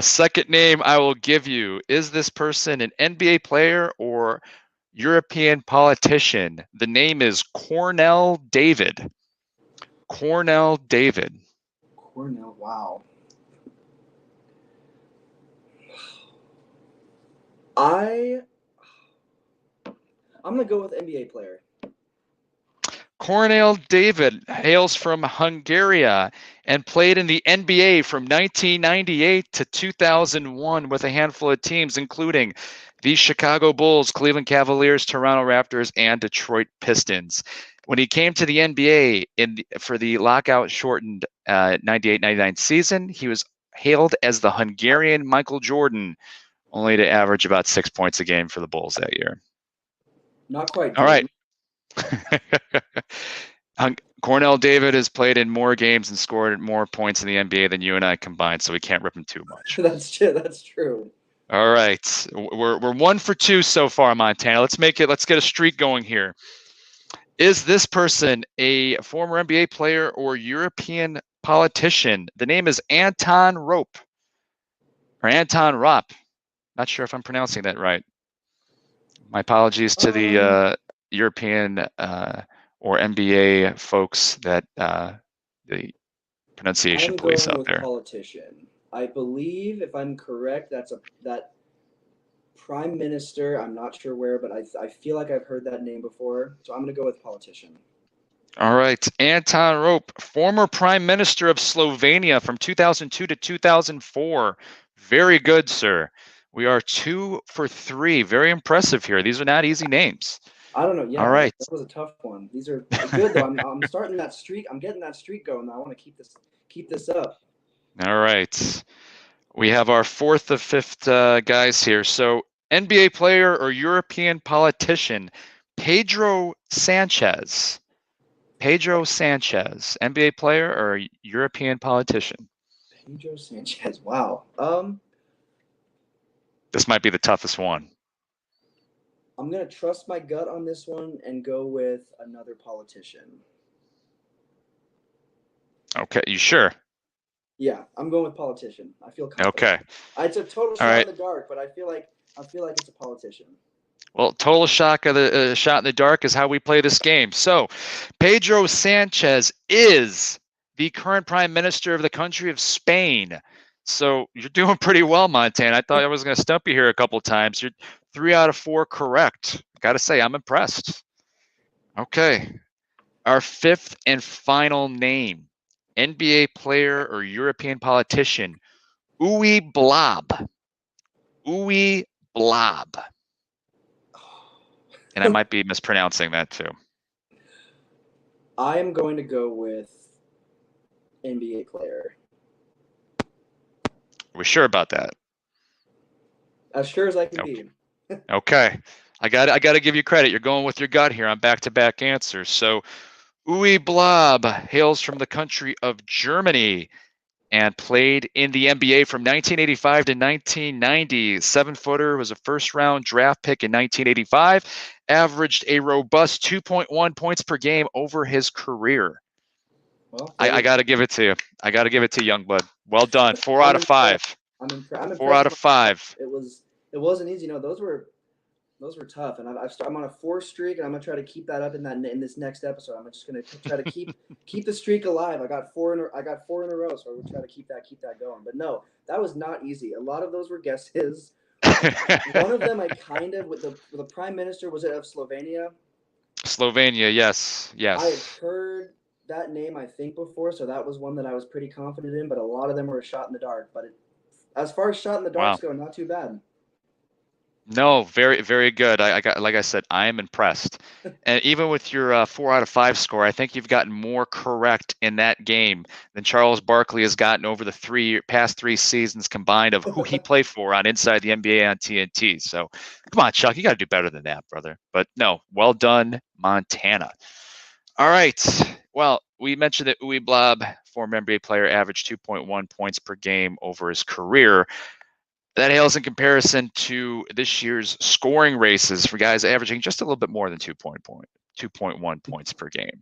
Speaker 2: Second name I will give you. Is this person an NBA player or European politician? The name is Cornell David. Cornell David.
Speaker 3: Cornell, wow. I'm going to go with NBA player.
Speaker 2: Cornell David hails from Hungary and played in the NBA from 1998 to 2001 with a handful of teams, including the Chicago Bulls, Cleveland Cavaliers, Toronto Raptors, and Detroit Pistons. When he came to the NBA for the lockout-shortened 98-99 season, he was hailed as the Hungarian Michael Jordan, only to average about 6 points a game for the Bulls that year.
Speaker 3: Not quite.
Speaker 2: All right. Cornell David has played in more games and scored more points in the NBA than you and I combined, so we can't rip him too much.
Speaker 3: That's true.
Speaker 2: All right, we're 1 for 2 so far, Montana. Let's get a streak going here. Is this person a former NBA player or European politician? The name is Anton Rope or Anton Ropp. Not sure if I'm pronouncing that right. My apologies to the European or NBA folks that the pronunciation police out there.
Speaker 3: Politician. I believe, if I'm correct, that prime minister. I'm not sure where, but I feel like I've heard that name before, so I'm going to go with politician.
Speaker 2: All right, Anton Rope, former prime minister of Slovenia from 2002 to 2004. Very good, sir. We are 2 for 3. Very impressive here. These are not easy names.
Speaker 3: I don't know. Yeah,
Speaker 2: all right.
Speaker 3: That was a tough one. These are good though. I'm starting that streak. I'm getting that streak going. I want to keep this up.
Speaker 2: All right. We have our 4th of 5th guys here. So NBA player or European politician, Pedro Sanchez. Pedro Sanchez, NBA player or European politician?
Speaker 3: Pedro Sanchez. Wow.
Speaker 2: This might be the toughest one.
Speaker 3: I'm going to trust my gut on this one and go with another politician.
Speaker 2: Okay, you sure?
Speaker 3: Yeah, I'm going with politician. I feel confident.
Speaker 2: Okay.
Speaker 3: It's a total shot in the dark, but I feel like it's a politician.
Speaker 2: Well, total shot in the dark is how we play this game. So, Pedro Sanchez is the current prime minister of the country of Spain. So you're doing pretty well, Montana. I thought I was going to stump you here a couple of times. You're 3 out of 4 correct. Got to say, I'm impressed. Okay. Our 5th and final name, NBA player or European politician, Uwe Blab. Uwe Blab. And I might be mispronouncing that too.
Speaker 3: I am going to go with NBA player.
Speaker 2: Are we sure about that?
Speaker 3: As sure as I can be.
Speaker 2: Okay. I got to give you credit. You're going with your gut here on back-to-back answers. So Uwe Blab hails from the country of Germany and played in the NBA from 1985 to 1990. 7-footer, was a first-round draft pick in 1985, averaged a robust 2.1 points per game over his career. Well, I got to give it to you. I got to give it to Youngblood. Well done. 4 out of 5.
Speaker 3: I'm impressed.
Speaker 2: 4 out of 5.
Speaker 3: It wasn't easy. Those were tough, and I'm on a 4 streak, and I'm gonna try to keep that up in this next episode. I'm just gonna try to keep the streak alive. I got 4 in a row, so we'll try to keep that going. But no, that was not easy. A lot of those were guesses. One of them I kind of with the prime minister, was it of Slovenia?
Speaker 2: Slovenia, yes.
Speaker 3: I've heard that name I think before, so that was one that I was pretty confident in. But a lot of them were a shot in the dark. But as far as shot in the darks go, not too bad.
Speaker 2: No, very, very good. I got, like I said, I am impressed. And even with your 4 out of 5 score, I think you've gotten more correct in that game than Charles Barkley has gotten over the past 3 seasons combined of who he played for on Inside the NBA on TNT. So come on, Chuck, you got to do better than that, brother. But no, well done, Montana. All right. Well, we mentioned that Uwe Blob, former NBA player, averaged 2.1 points per game over his career. That hails in comparison to this year's scoring races for guys averaging just a little bit more than 2.1 points per game.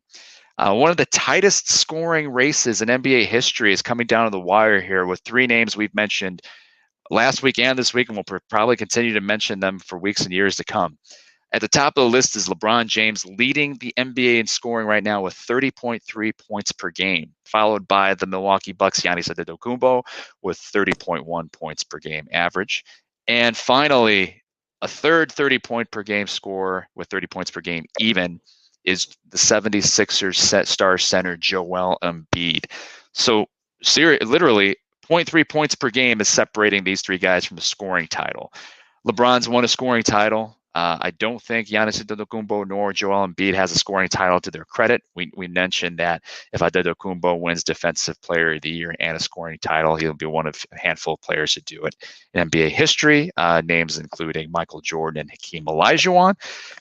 Speaker 2: One of the tightest scoring races in NBA history is coming down to the wire here with 3 names we've mentioned last week and this week, and we'll probably continue to mention them for weeks and years to come. At the top of the list is LeBron James, leading the NBA in scoring right now with 30.3 points per game, followed by the Milwaukee Bucks' Giannis Antetokounmpo with 30.1 points per game average. And finally, a third 30-point per game scorer with 30 points per game even is the 76ers star center Joel Embiid. So literally 0.3 points per game is separating these 3 guys from the scoring title. LeBron's won a scoring title. I don't think Giannis Antetokounmpo nor Joel Embiid has a scoring title to their credit. We mentioned that if Antetokounmpo wins Defensive Player of the Year and a scoring title, he'll be one of a handful of players to do it in NBA history, names including Michael Jordan and Hakeem Olajuwon.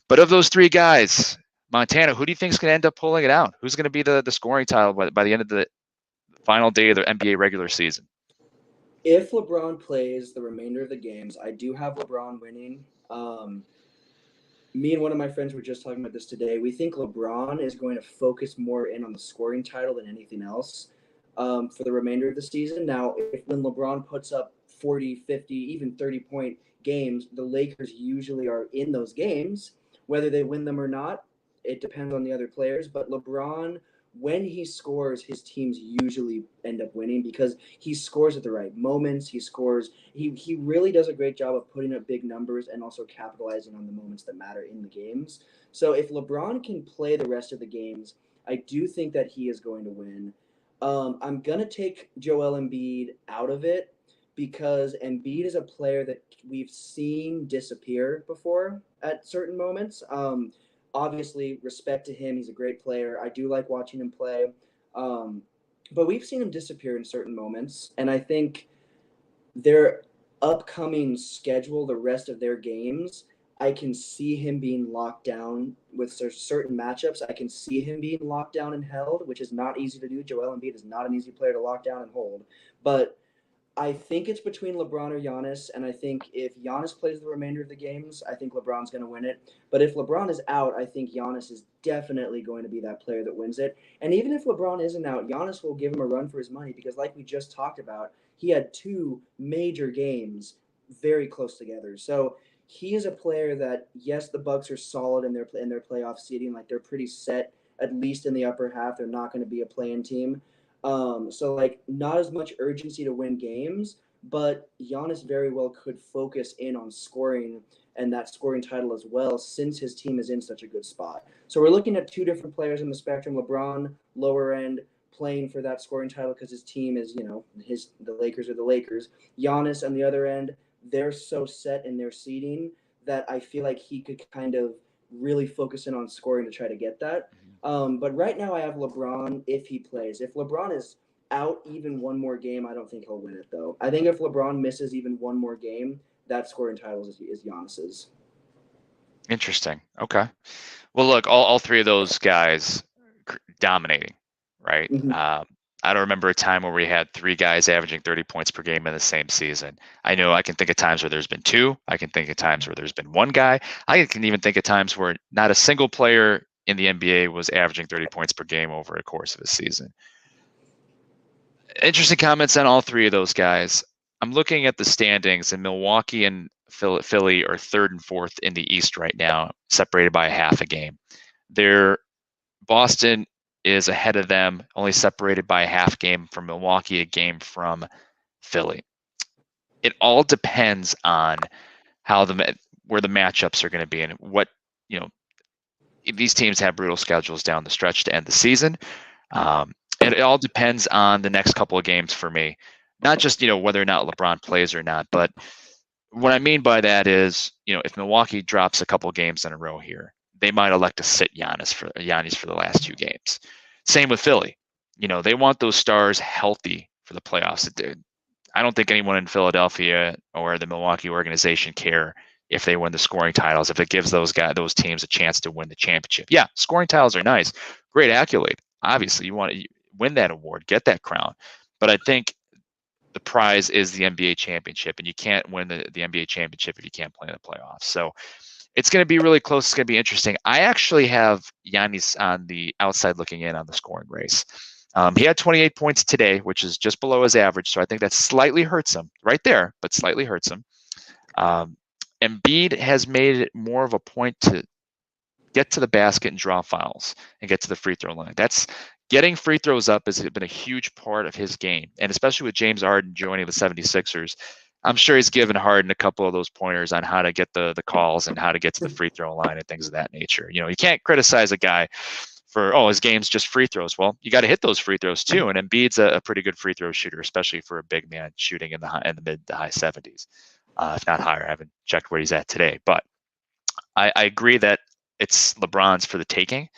Speaker 2: But of those 3 guys, Montana, who do you think is going to end up pulling it out? Who's going to be the scoring title by the end of the final day of the NBA regular season?
Speaker 3: If LeBron plays the remainder of the games, I do have LeBron winning. Me and one of my friends were just talking about this today. We think LeBron is going to focus more in on the scoring title than anything else for the remainder of the season. Now, when LeBron puts up 40, 50, even 30-point games, the Lakers usually are in those games. Whether they win them or not, it depends on the other players. But LeBron, when he scores, his teams usually end up winning because he scores at the right moments. He really does a great job of putting up big numbers and also capitalizing on the moments that matter in the games. So if LeBron can play the rest of the games, I do think that he is going to win. I'm going to take Joel Embiid out of it because Embiid is a player that we've seen disappear before at certain moments. Obviously, respect to him. He's a great player. I do like watching him play. But we've seen him disappear in certain moments. And I think their upcoming schedule, the rest of their games, I can see him being locked down with certain matchups. I can see him being locked down and held, which is not easy to do. Joel Embiid is not an easy player to lock down and hold. But I think it's between LeBron or Giannis, and I think if Giannis plays the remainder of the games, I think LeBron's going to win it. But if LeBron is out, I think Giannis is definitely going to be that player that wins it. And even if LeBron isn't out, Giannis will give him a run for his money because, like we just talked about, he had 2 major games very close together. So he is a player that, yes, the Bucks are solid in their playoff seeding, like they're pretty set at least in the upper half. They're not going to be a play-in team. So like not as much urgency to win games, but Giannis very well could focus in on scoring and that scoring title as well, since his team is in such a good spot. So we're looking at 2 different players in the spectrum. LeBron, lower end, playing for that scoring title because his team is, the Lakers are the Lakers. Giannis on the other end, they're so set in their seeding that I feel like he could kind of really focus in on scoring to try to get that. But right now I have LeBron if he plays. If LeBron is out even one more game, I don't think he'll win it, though. I think if LeBron misses even one more game, that scoring title is Giannis's.
Speaker 2: Interesting. Okay. Well, look, all 3 of those guys dominating, right?
Speaker 3: Mm-hmm.
Speaker 2: I don't remember a time where we had 3 guys averaging 30 points per game in the same season. I know I can think of times where there's been 2. I can think of times where there's been 1 guy. I can even think of times where not a single player in the NBA was averaging 30 points per game over a course of a season. Interesting comments on all 3 of those guys. I'm looking at the standings, and Milwaukee and Philly are 3rd and 4th in the East right now, separated by a half a game. Boston is ahead of them, only separated by a half game from Milwaukee, a game from Philly. It all depends on where the matchups are going to be and what, these teams have brutal schedules down the stretch to end the season. And it all depends on the next couple of games for me. Not just, whether or not LeBron plays or not, but what I mean by that is, if Milwaukee drops a couple games in a row here, they might elect to sit Giannis for the last 2 games. Same with Philly. They want those stars healthy for the playoffs. I don't think anyone in Philadelphia or the Milwaukee organization care if they win the scoring titles, if it gives those teams a chance to win the championship. Yeah, scoring titles are nice. Great accolade. Obviously, you want to win that award, get that crown. But I think the prize is the NBA championship, and you can't win the NBA championship if you can't play in the playoffs. So it's going to be really close. It's going to be interesting. I actually have Giannis on the outside looking in on the scoring race. He had 28 points today, which is just below his average. So I think that slightly hurts him right there, but slightly hurts him. Embiid has made it more of a point to get to the basket and draw fouls and get to the free throw line. That's getting free throws up has been a huge part of his game. And especially with James Harden joining the 76ers, I'm sure he's given Harden a couple of those pointers on how to get the calls and how to get to the free throw line and things of that nature. You can't criticize a guy for, his game's just free throws. Well, you got to hit those free throws too. And Embiid's a pretty good free throw shooter, especially for a big man shooting in the mid to high 70s, if not higher. I haven't checked where he's at today, but I agree that it's LeBron's for the taking.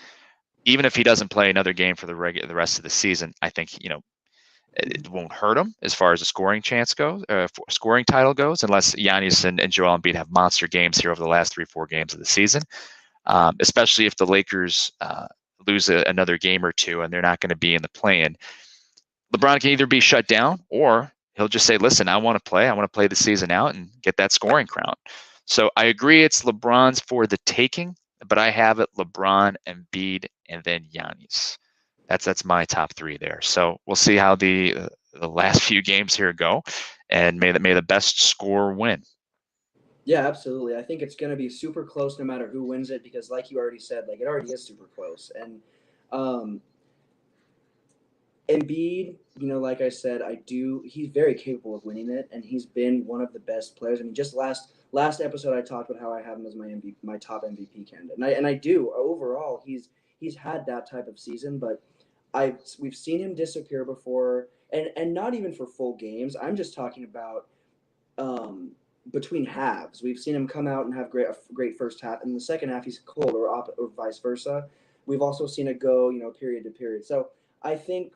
Speaker 2: Even if he doesn't play another game for the rest of the season, I think it won't hurt him as far as the scoring chance goes, scoring title goes, unless Giannis and Joel Embiid have monster games here over the last 3-4 games of the season. Especially if the Lakers lose another game or two and they're not going to be in the play-in. LeBron can either be shut down or he'll just say, listen, I want to play. I want to play the season out and get that scoring crown. So I agree it's LeBron's for the taking, but I have it LeBron, Embiid, and then Giannis. That's my top 3 there. So we'll see how the last few games here go, and may the best score win.
Speaker 3: Yeah, absolutely. I think it's going to be super close no matter who wins it because, like you already said, it already is super close. And Embiid, like I said, he's very capable of winning it, and he's been one of the best players. I mean, just last episode I talked about how I have him as my top MVP candidate, and I do overall. He's had that type of season, but we've seen him disappear before, and not even for full games. I'm just talking about between halves. We've seen him come out and have a great first half, and in the second half he's cold, or vice versa. We've also seen it go, period to period. So I think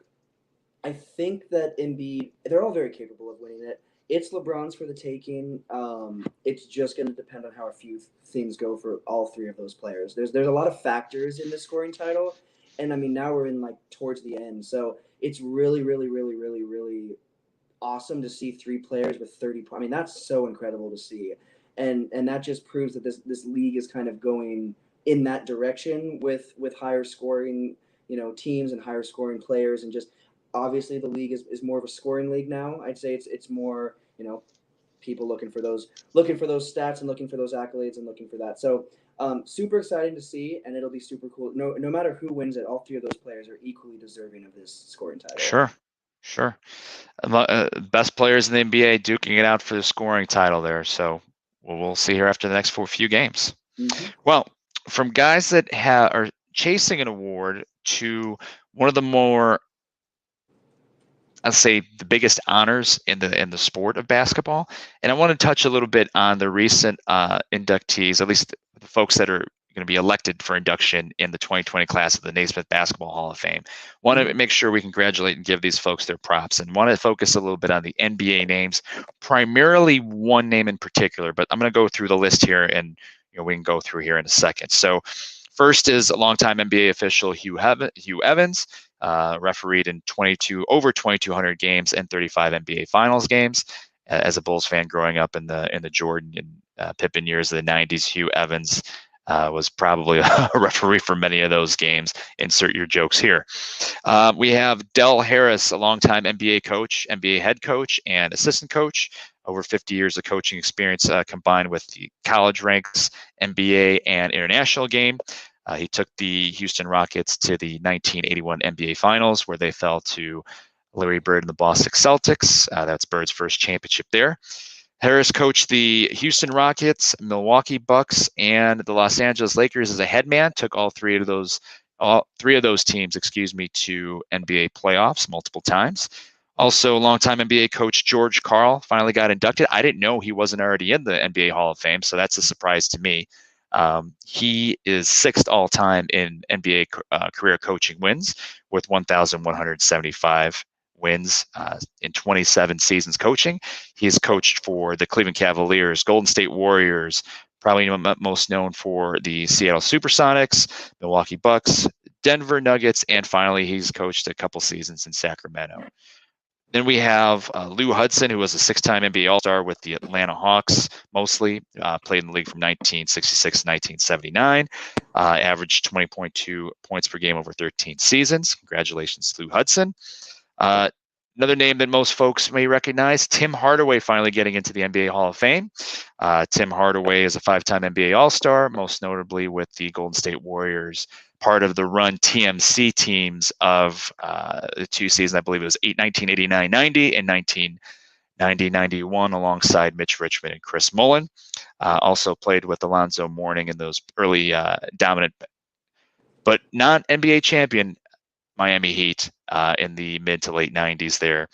Speaker 3: that Embiid, they're all very capable of winning it. It's LeBron's for the taking. It's just going to depend on how a few things go for all 3 of those players. There's a lot of factors in the scoring title, and I mean now we're in towards the end, so it's really, really, really, really, really awesome to see 3 players with 30 points. I mean that's so incredible to see, and that just proves that this league is kind of going in that direction with higher scoring teams and higher scoring players, and just. Obviously, the league is more of a scoring league now. I'd say it's more people looking for those stats and looking for those accolades and looking for that. So super exciting to see, and it'll be super cool. No matter who wins it, all 3 of those players are equally deserving of this scoring title.
Speaker 2: Sure. Best players in the NBA duking it out for the scoring title there. So we'll see here after the next few games. Mm-hmm. Well, from guys that are chasing an award to one of the more, I'll say, the biggest honors in the sport of basketball. And I want to touch a little bit on the recent inductees, at least the folks that are going to be elected for induction in the 2020 class of the Naismith Basketball Hall of Fame. Want to make sure we congratulate and give these folks their props, and want to focus a little bit on the NBA names, primarily one name in particular, but I'm going to go through the list here, and we can go through here in a second. So first is a longtime NBA official, Hugh Evans. Refereed in over 2,200 games and 35 NBA Finals games. As a Bulls fan growing up in the Jordan and Pippen years of the 90s, Hugh Evans was probably a referee for many of those games. Insert your jokes here. We have Dell Harris, a longtime NBA coach, NBA head coach, and assistant coach. Over 50 years of coaching experience combined with the college ranks, NBA, and international game. He took the Houston Rockets to the 1981 NBA Finals, where they fell to Larry Bird and the Boston Celtics. That's Bird's first championship there. Harris coached the Houston Rockets, Milwaukee Bucks, and the Los Angeles Lakers as a head man. Took all three of those teams, to NBA playoffs multiple times. Also, longtime NBA coach George Karl finally got inducted. I didn't know he wasn't already in the NBA Hall of Fame, so that's a surprise to me. He is sixth all-time in NBA career coaching wins with 1,175 wins in 27 seasons coaching. He's coached for the Cleveland Cavaliers, Golden State Warriors, probably most known for the Seattle Supersonics, Milwaukee Bucks, Denver Nuggets, and finally he's coached a couple seasons in Sacramento. Then we have Lou Hudson, who was a six-time NBA All-Star with the Atlanta Hawks, mostly played in the league from 1966 to 1979, averaged 20.2 points per game over 13 seasons. Congratulations, Lou Hudson. Another name that most folks may recognize, Tim Hardaway, finally getting into the NBA Hall of Fame. Tim Hardaway is a five-time NBA All-Star, most notably with the Golden State Warriors, part of the run TMC teams of the two seasons. I believe it was 1989-90 and 1990-91 alongside Mitch Richmond and Chris Mullin. Also played with Alonzo Mourning in those early dominant, but not NBA champion Miami Heat in the mid to late 90s there.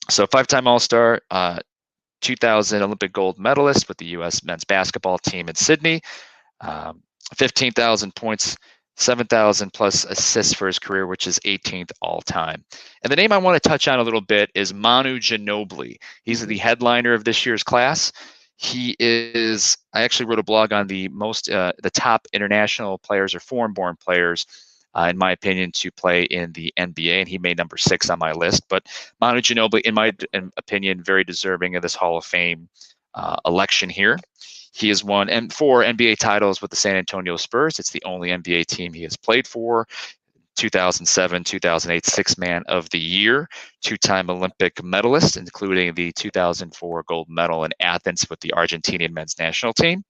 Speaker 2: So five-time All-Star, 2000 Olympic gold medalist with the U.S. men's basketball team in Sydney, 15,000 points, 7,000 plus assists for his career, which is 18th all time. And the name I want to touch on a little bit is Manu Ginobili. He's the headliner of this year's class. He is, I actually wrote a blog on the top international players or foreign-born players, in my opinion, to play in the NBA, and he made number 6 on my list. But Manu Ginobili, in my opinion, very deserving of this Hall of Fame election here. He has won 4 NBA titles with the San Antonio Spurs. It's the only NBA team he has played for. 2007, 2008 Sixth Man of the Year, 2-time Olympic medalist, including the 2004 gold medal in Athens with the Argentinian men's national team.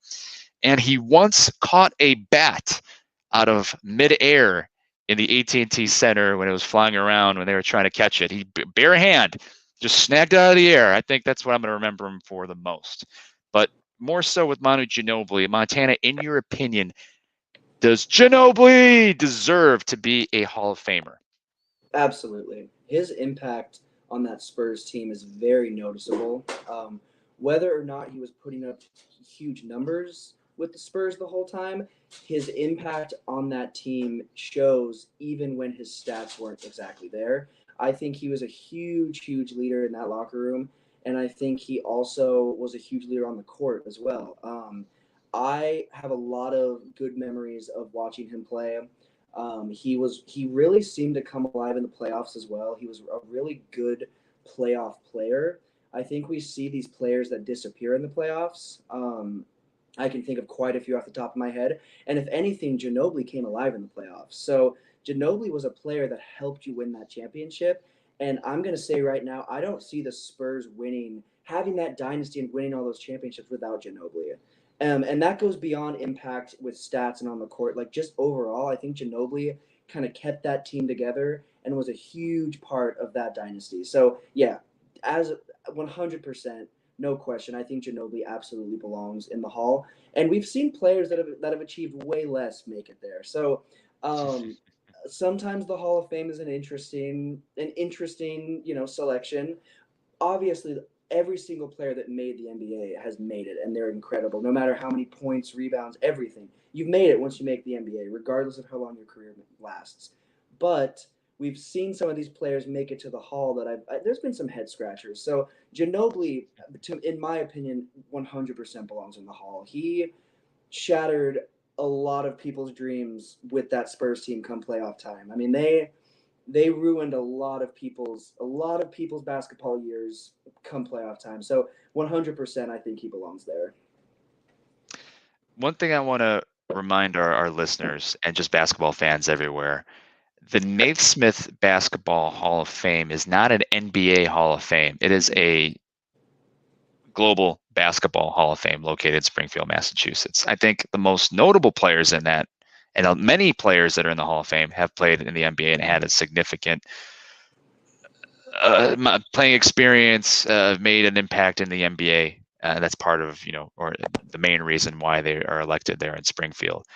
Speaker 2: And he once caught a bat out of midair in the AT&T Center when it was flying around when they were trying to catch it. He bare hand just snagged it out of the air. I think that's what I'm going to remember him for the most. But more so with Manu Ginobili. Montana, in your opinion, does Ginobili deserve to be a Hall of Famer?
Speaker 3: Absolutely. His impact on that Spurs team is very noticeable. Whether or not he was putting up huge numbers with the Spurs the whole time, his impact on that team shows even when his stats weren't exactly there. I think he was a huge, huge leader in that locker room, and I think he also was a huge leader on the court as well. I have a lot of good memories of watching him play. He really seemed to come alive in the playoffs as well. He was a really good playoff player. I think we see these players that disappear in the playoffs. I can think of quite a few off the top of my head. And if anything, Ginobili came alive in the playoffs. So Ginobili was a player that helped you win that championship. And I'm going to say right now, I don't see the Spurs having that dynasty and winning all those championships without Ginobili. And that goes beyond impact with stats and on the court. Like, just overall, I think Ginobili kind of kept that team together and was a huge part of that dynasty. So, yeah, as 100%, no question, I think Ginobili absolutely belongs in the Hall. And we've seen players that have achieved way less make it there. So sometimes the Hall of Fame is an interesting selection. Obviously, every single player that made the NBA has made it, and they're incredible. No matter how many points, rebounds, everything. You've made it once you make the NBA, regardless of how long your career lasts. But we've seen some of these players make it to the Hall that there's been some head scratchers. So Ginobili, in my opinion, 100% belongs in the Hall. He shattered a lot of people's dreams with that Spurs team come playoff time. I mean, they ruined a lot of people's basketball years come playoff time. So 100%, I think he belongs there.
Speaker 2: One thing I want to remind our listeners and just basketball fans everywhere, the Naismith Basketball Hall of Fame is not an NBA Hall of Fame. It is a global basketball Hall of Fame located in Springfield, Massachusetts. I think the most notable players in that, and many players that are in the Hall of Fame, have played in the NBA and had a significant playing experience, made an impact in the NBA. That's part of, or the main reason why they are elected there in Springfield.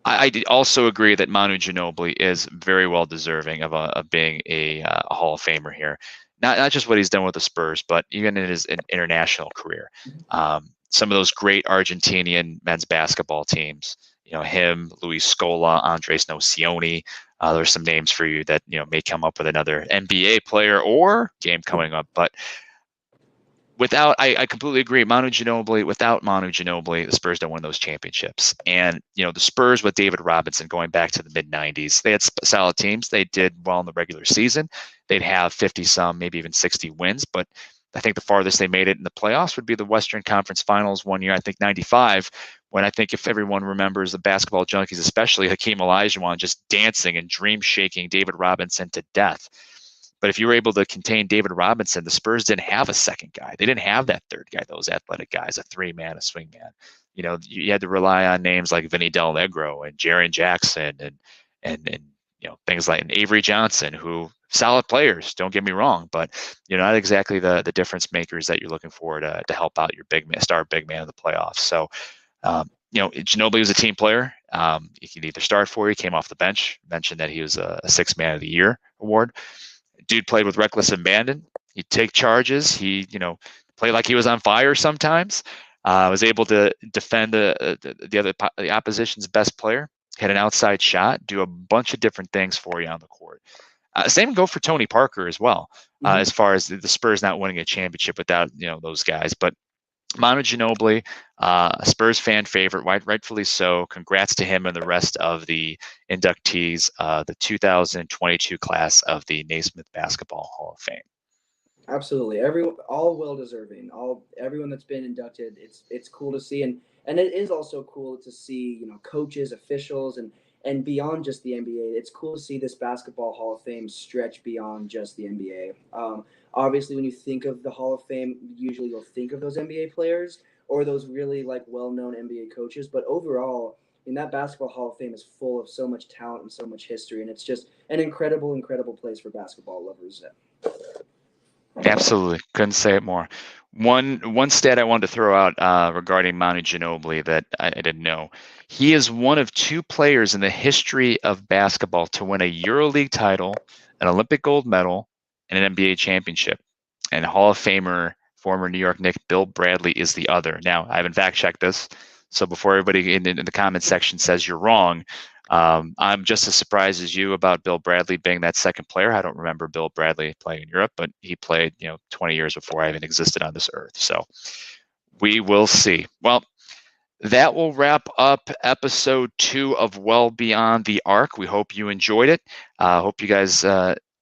Speaker 2: I also agree that Manu Ginobili is very well deserving of being a Hall of Famer here. Not just what he's done with the Spurs, but even in his international career. Some of those great Argentinian men's basketball teams, him, Luis Scola, Andres Nocioni. There's some names for you that may come up with another NBA player or game coming up, but I completely agree. Without Manu Ginobili, the Spurs don't win those championships. And, the Spurs with David Robinson going back to the mid 90s, they had solid teams. They did well in the regular season. They'd have 50 some, maybe even 60 wins. But I think the farthest they made it in the playoffs would be the Western Conference Finals one year, I think 95, when I think if everyone remembers the basketball junkies, especially Hakeem Olajuwon just dancing and dream shaking David Robinson to death. But if you were able to contain David Robinson, the Spurs didn't have a second guy. They didn't have that third guy, those athletic guys, a three-man, a swing man. You had to rely on names like Vinny Del Negro and Jaren Jackson and things like Avery Johnson, who solid players, don't get me wrong, but not exactly the difference makers that you're looking for to help out your star big man in the playoffs. So Ginobili was a team player. He could either start for you, came off the bench, mentioned that he was a sixth man of the year award. Dude played with reckless abandon. He'd take charges. He, played like he was on fire sometimes. Was able to defend the opposition's best player. Had an outside shot. Do a bunch of different things for you on the court. Same go for Tony Parker as well. As far as the Spurs not winning a championship without those guys, but Manu Ginobili, a Spurs fan favorite, rightfully so. Congrats to him and the rest of the inductees, the 2022 class of the Naismith Basketball Hall of Fame.
Speaker 3: Absolutely, everyone, all well deserving. Everyone that's been inducted, it's cool to see, and it is also cool to see coaches, officials, and beyond just the NBA. It's cool to see this Basketball Hall of Fame stretch beyond just the NBA. Obviously, when you think of the Hall of Fame, usually you'll think of those NBA players or those really well-known NBA coaches. But overall, that Basketball Hall of Fame is full of so much talent and so much history, and it's just an incredible, incredible place for basketball lovers.
Speaker 2: Absolutely, couldn't say it more. One stat I wanted to throw out regarding Manu Ginobili that I didn't know. He is one of two players in the history of basketball to win a EuroLeague title, an Olympic gold medal, and an NBA championship. And Hall of Famer, former New York Knick Bill Bradley is the other. Now, I haven't fact-checked this, so before everybody in the comment section says you're wrong, I'm just as surprised as you about Bill Bradley being that second player. I don't remember Bill Bradley playing in Europe, but he played 20 years before I even existed on this earth. So we will see. Well, that will wrap up episode 2 of Well Beyond the Arc. We hope you enjoyed it. Hope you guys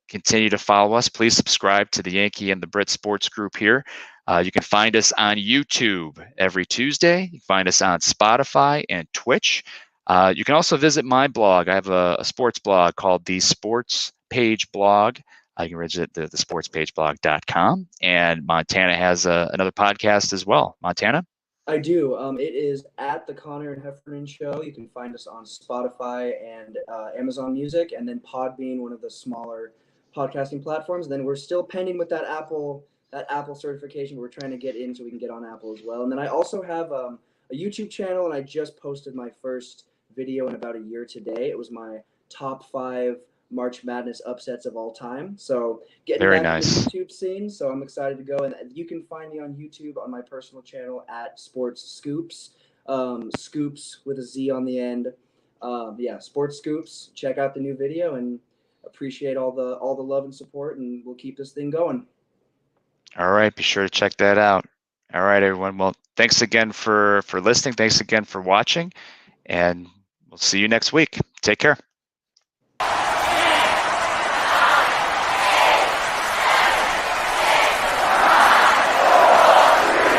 Speaker 2: continue to follow us. Please subscribe to the Yankee and the Brit Sports Group here. You can find us on YouTube every Tuesday. You can find us on Spotify and Twitch. You can also visit my blog. I have a sports blog called the Sports Page Blog. You can visit the sportspageblog.com. And Montana has another podcast as well. Montana?
Speaker 3: I do. It is at the Connor and Heffernan Show. You can find us on Spotify and Amazon Music, and then Podbean, one of the smaller podcasting platforms. And then we're still pending with that Apple certification. We're trying to get in so we can get on Apple as well. And then I also have a YouTube channel, and I just posted my first video in about a year today. It was my top 5 March Madness upsets of all time. So getting
Speaker 2: Very
Speaker 3: back
Speaker 2: nice.
Speaker 3: to the YouTube scene. So I'm excited to go. And you can find me on YouTube on my personal channel at Sports Scoops. Scoops with a Z on the end. Sports Scoops. Check out the new video and appreciate all the love and support, and we'll keep this thing going.
Speaker 2: All right, be sure to check that out. All right, everyone. Well, thanks again for listening. Thanks again for watching, and we'll see you next week. Take care.